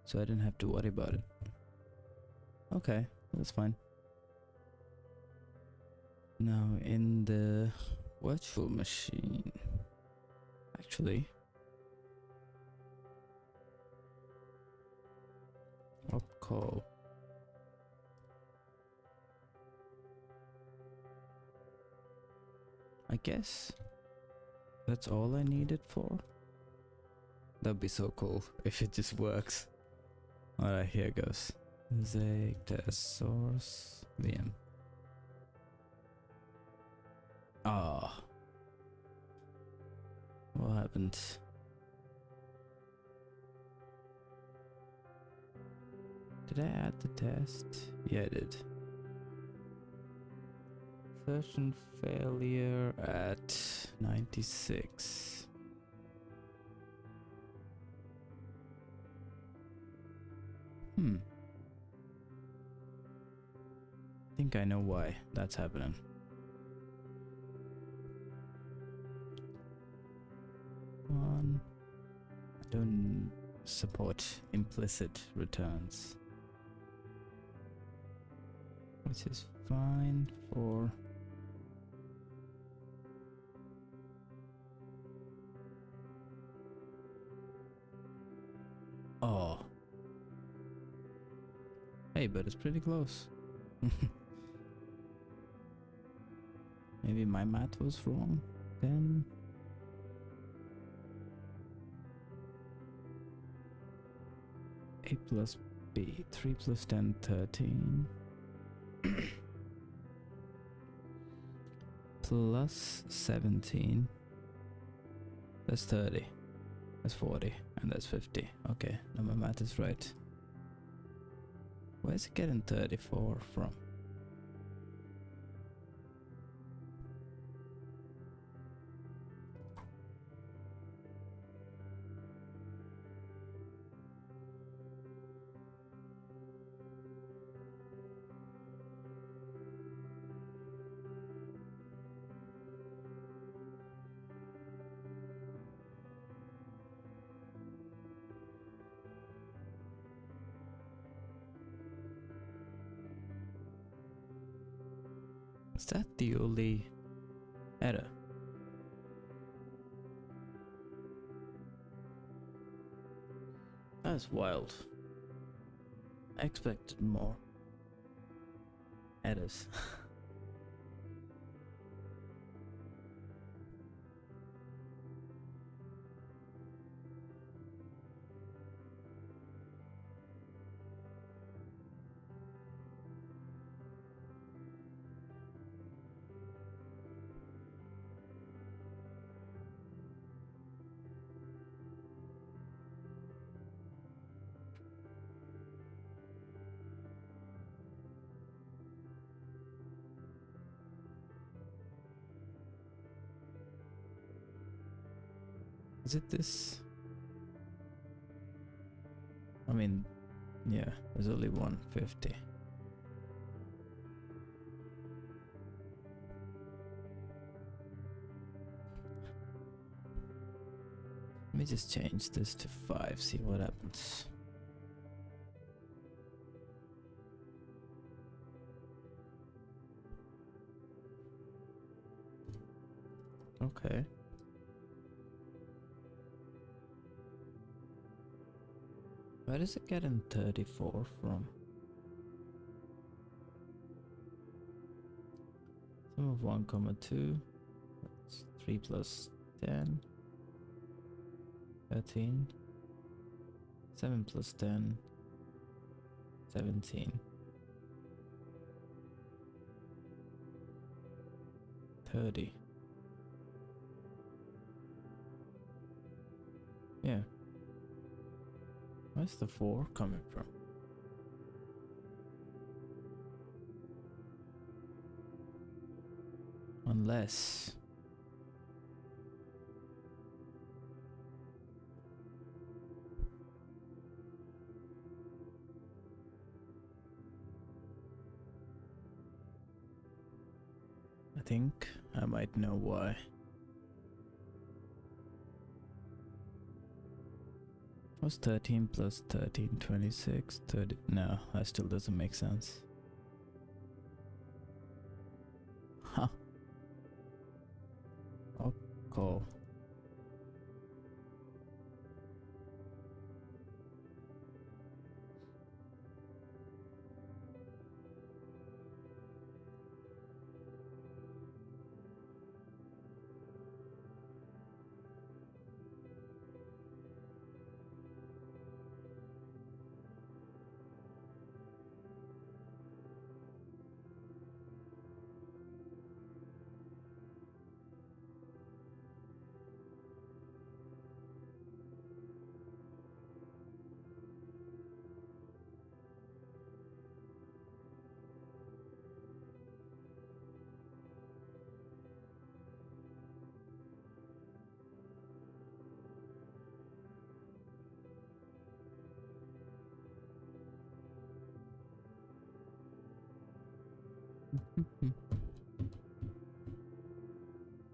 So I didn't have to worry about it. Okay, that's fine. Now in the virtual machine, actually, opcall. I guess that's all I need it for. That'd be so cool if it just works. Alright, here goes. Mosaic test source VM. Ah, what happened? Did I add the test? Yeah, I did. Session failure at 96. I think I know why that's happening. I don't support implicit returns, which is fine for oh. Hey, but it's pretty close. Maybe my math was wrong then. A plus B, 3 plus 10, 13. Plus 17. That's 30. That's 40. And that's 50. Okay, now my math is right. Where's it getting 34 from? Is that the only error? That's wild. I expected more errors. Is it this? I mean, yeah, there's only 150. Let me just change this to 5, see what happens. Okay. Where is it getting 34 from? Sum of 1, 2. That's 3 plus 10. 13. 7 plus 10. 17. 30. Yeah. Where's the 4 coming from? Unless... I think I might know why. What's 13 plus 13? 26, 30. No, that still doesn't make sense. Huh. Oh, cool.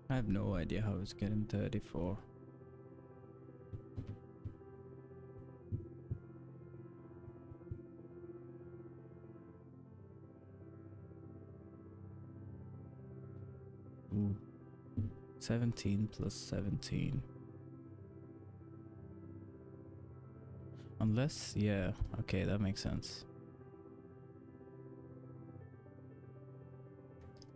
I have no idea how it's getting 34. Ooh. 17 plus 17. Unless, yeah, okay, that makes sense.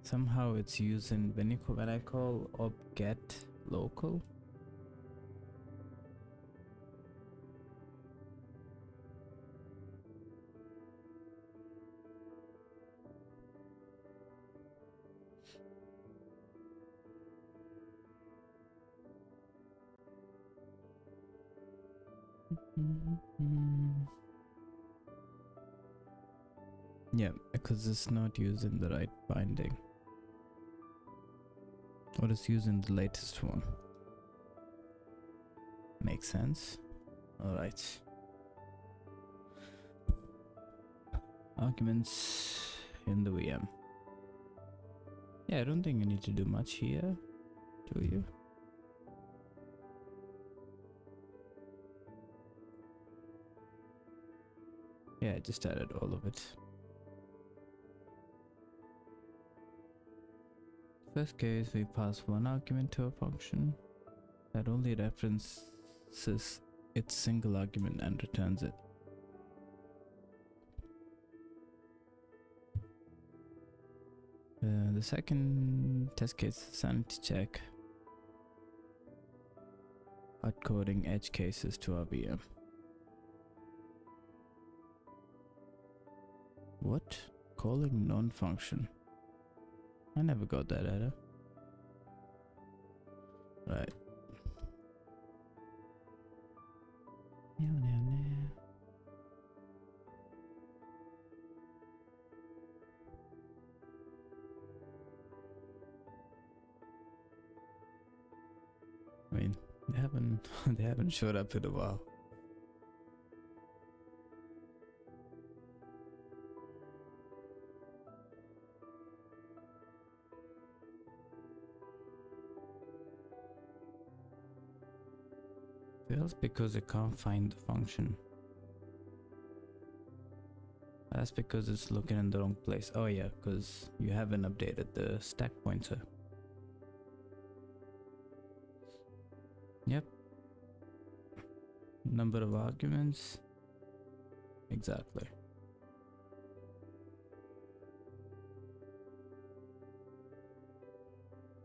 Somehow it's using when I call up get local. Yeah, because it's not using the right binding. Or it's using the latest one. Makes sense. Alright. Arguments in the VM. Yeah, I don't think you need to do much here, do you? Yeah, I just added all of it. First case, we pass one argument to a function that only references its single argument and returns it. The second test case is sanity check. Hard coding edge cases to our VM. What? Calling non-function. I never got that error. Right. I mean, they haven't showed up in a while. Fails because it can't find the function. That's because it's looking in the wrong place. Oh yeah, because you haven't updated the stack pointer. Yep. Number of arguments. Exactly.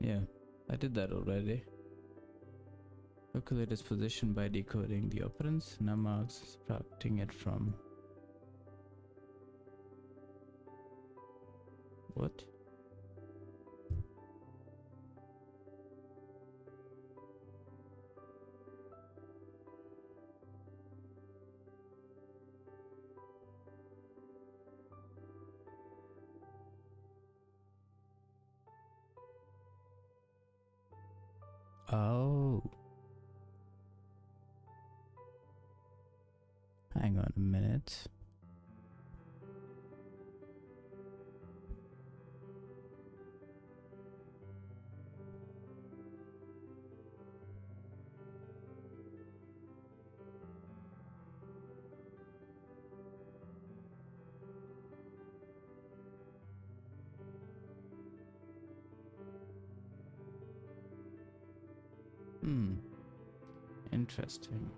Yeah, I did that already. Calculate its position by decoding the operands, nummarks, subtracting it from... What? Oh. Hang on a minute. Interesting.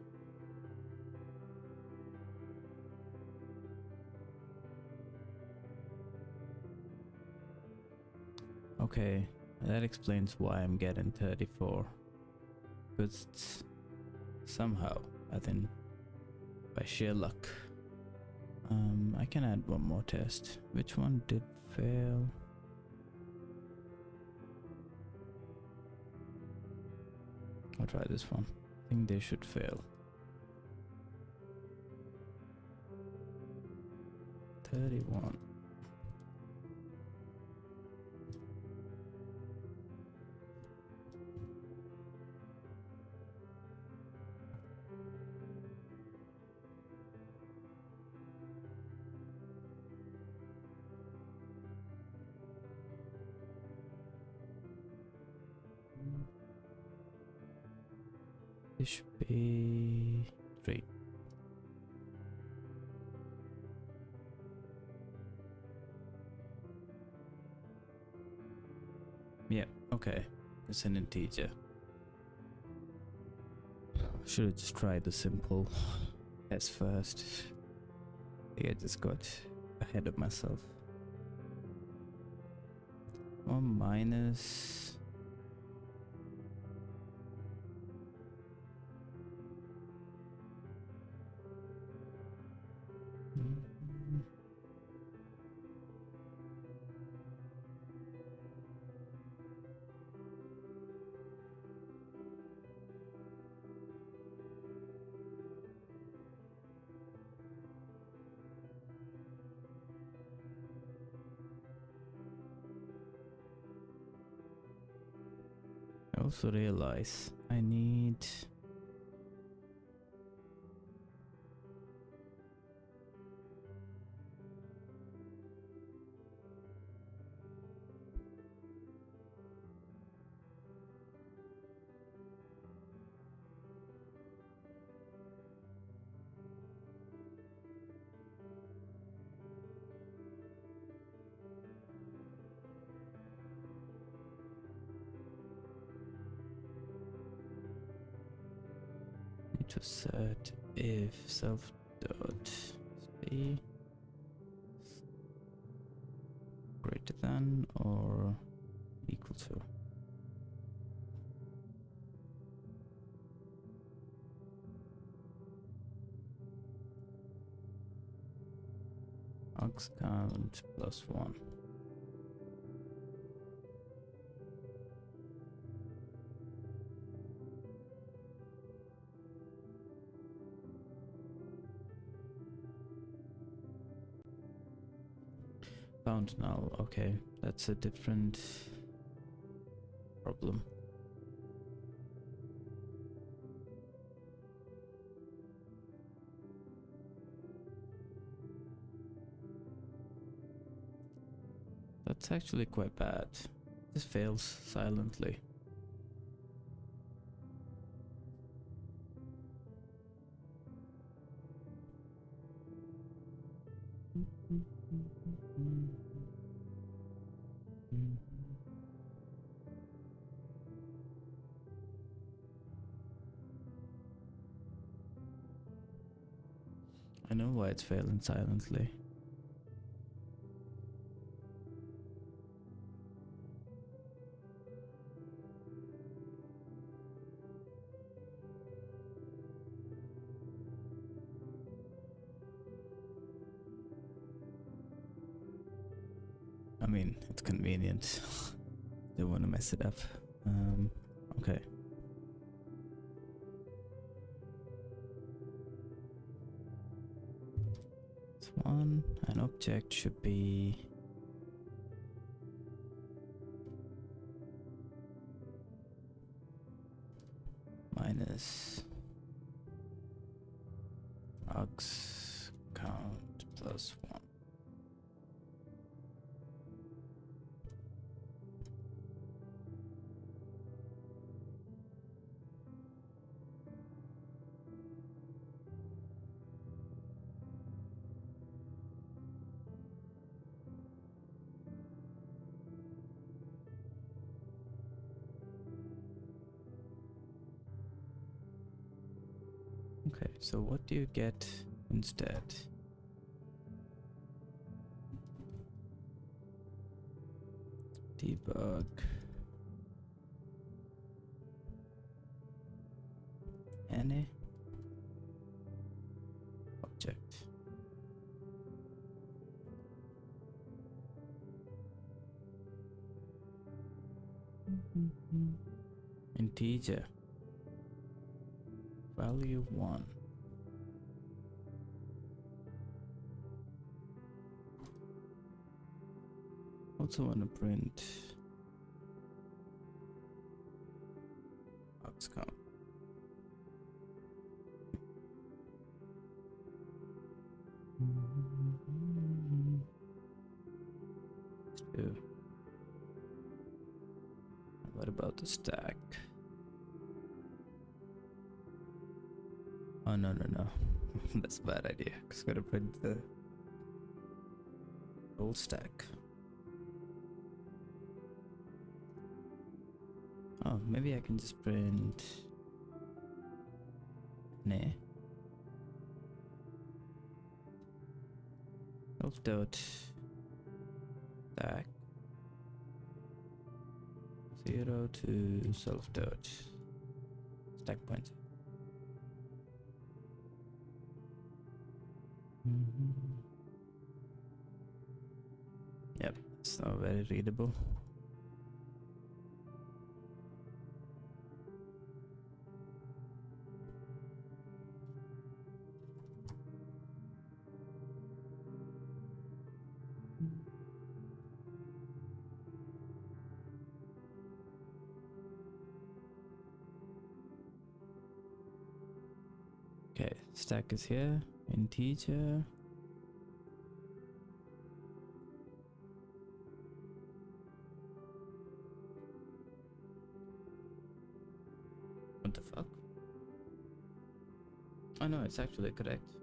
Okay, that explains why I'm getting 34. Because it's somehow, I think, by sheer luck. I can add one more test. Which one did fail? I'll try this one. I think they should fail. 31. This should be 3. Yeah, okay. It's an integer. Should have just tried the simple s first. I just got ahead of myself. 1 minus... I also realize I need... to set if self dot c greater than or equal to. Ox count plus 1. Found null. Okay, that's a different problem. That's actually quite bad. This fails silently. I know why it's failing silently. I mean, it's convenient. Don't want to mess it up. Okay. This one, an object should be minus ox count plus 1. Okay, so what do you get instead? Debug any object. Integer value 1. Also want to print ox count. Two. What about the stack? Oh no no no. That's a bad idea. Just gotta print the whole stack. Oh, maybe I can just print nay. Self dot stack 0 to self dot stack pointer. Yep, it's not very readable. Okay, stack is here, integer. What the fuck? Oh no, it's actually correct.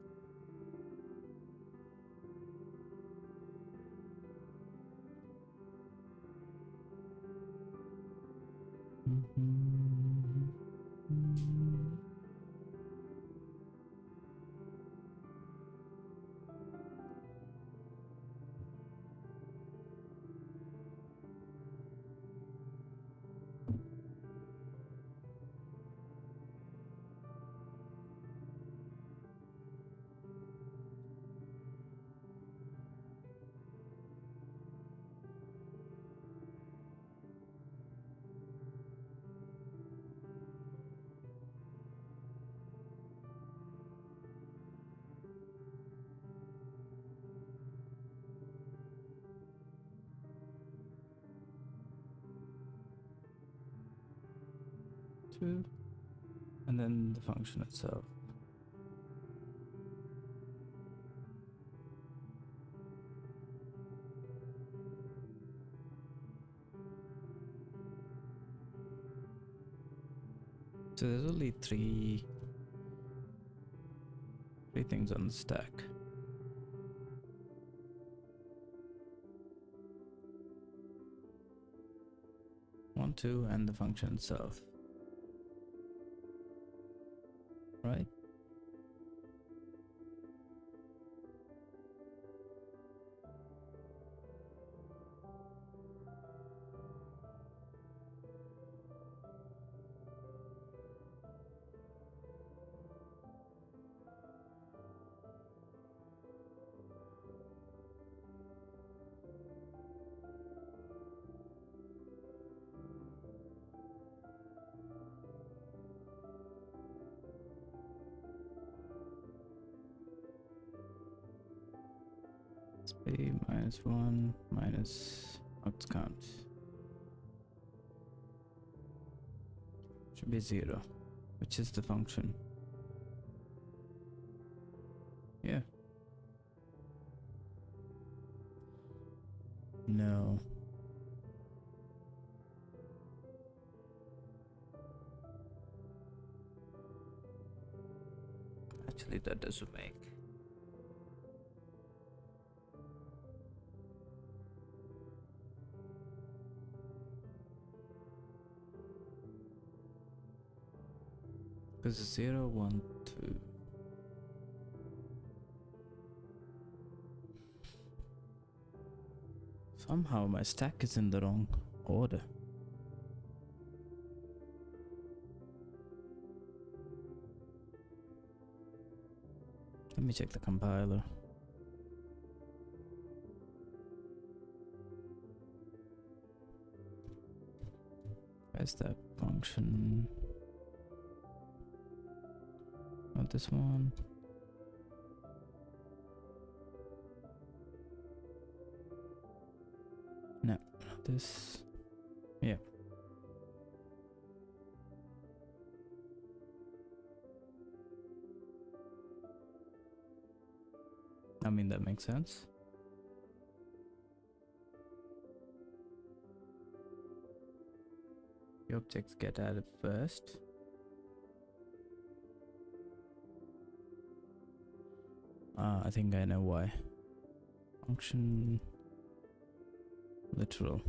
Two, and then the function itself. So there's only three things on the stack. One, two, and the function itself. Right? P minus 1 minus opt count. Should be 0, which is the function. Yeah. No. Actually, that doesn't make. Because it's 0, 1, 2. Somehow my stack is in the wrong order. Let me check the compiler. Where's that function? Not this one. No, not this. Yeah. I mean, that makes sense. The objects get added first. I think I know why. Function literal.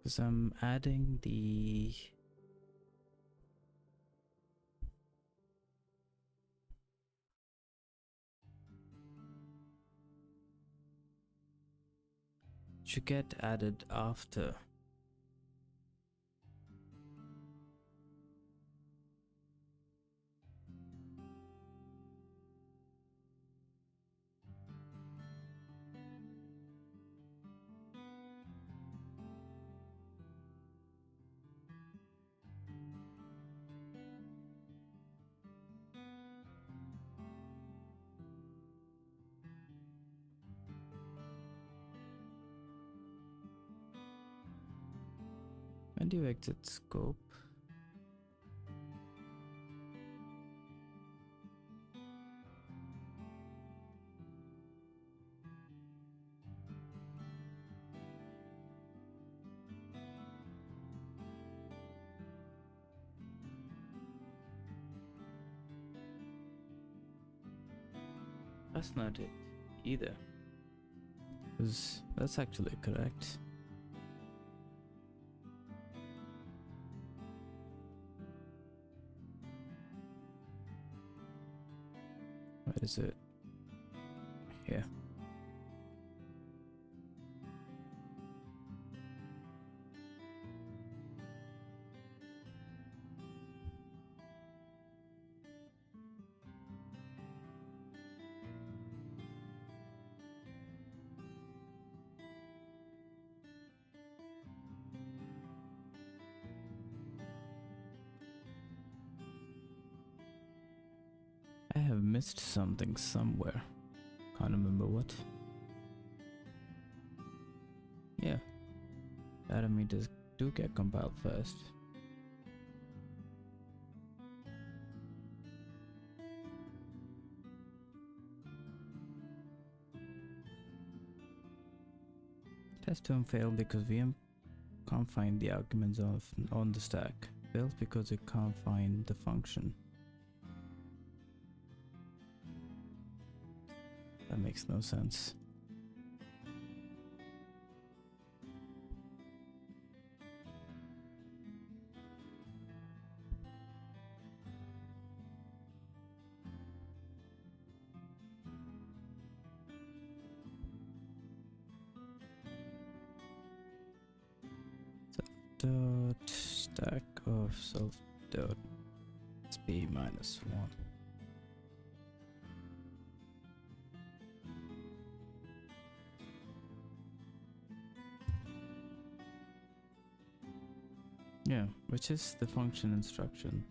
Because I'm adding the should get added after. When do you exit scope? That's not it either. Because that's actually correct. Where is it? Here. I have missed something somewhere. Can't remember what. Yeah. Parameters do get compiled first. Test term failed because VM can't find the arguments on the stack. Fails because it can't find the function. That makes no sense. Dot stack of self dot b minus 1. Yeah, which is the function instruction.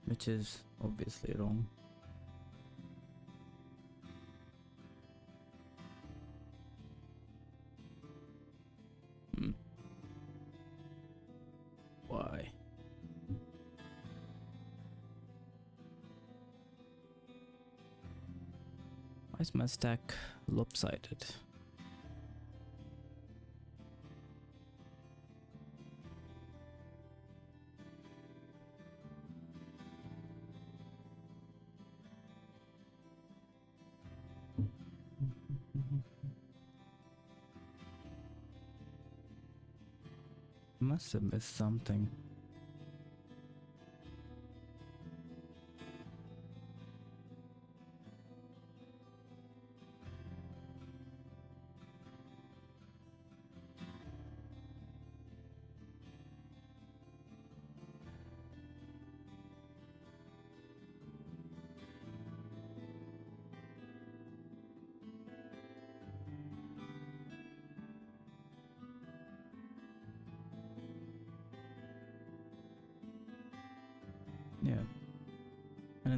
Which is obviously wrong. Why? Why is my stack lopsided? Must have missed something.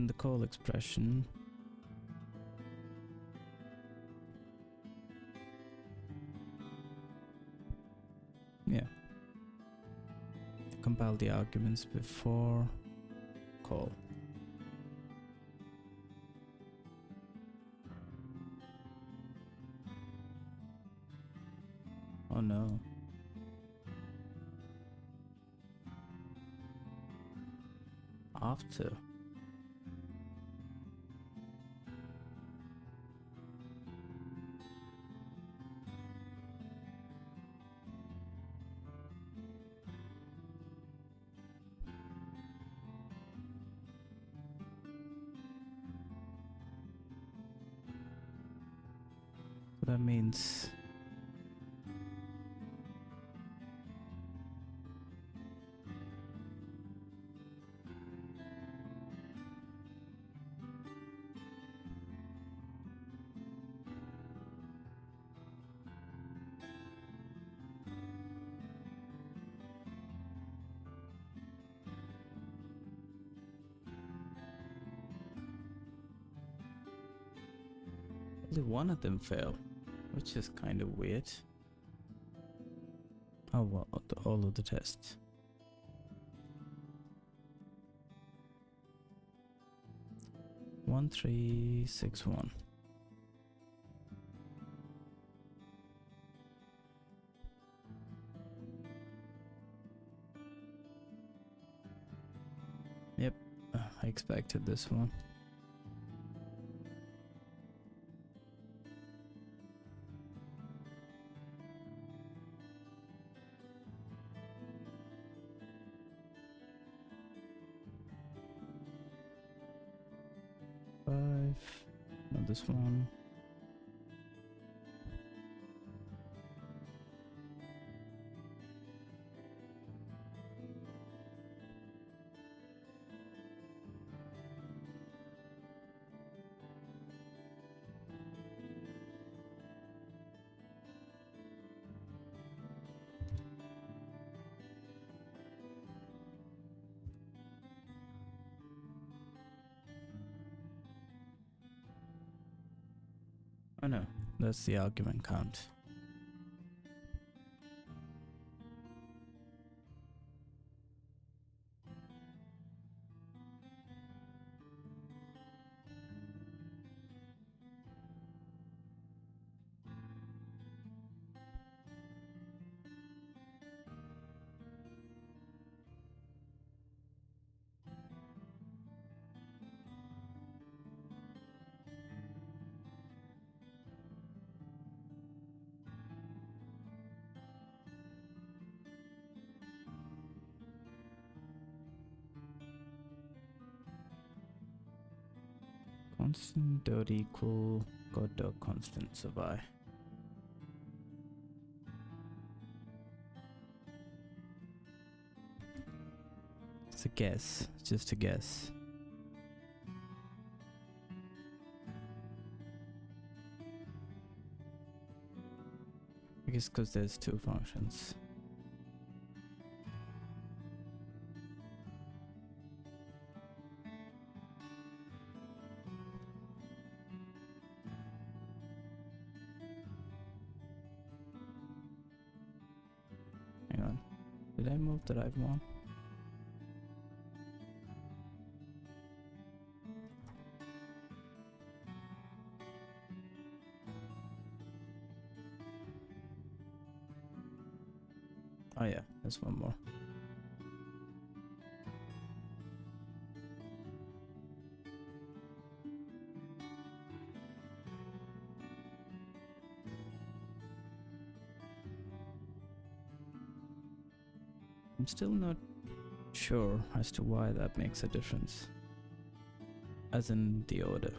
in the call expression, yeah, compile the arguments before call. Oh no. After. So that means only one of them failed, which is kind of weird. Oh well, all of the tests. One, 3, 6, 1. Yep, I expected this one. Not this one. Oh no, that's the argument count. Constant dot equal got dot constant survive. It's a guess, it's just a guess. I guess because there's two functions. Hang on, did I move the right one? Oh yeah, there's one more. I'm still not sure as to why that makes a difference. As in the order.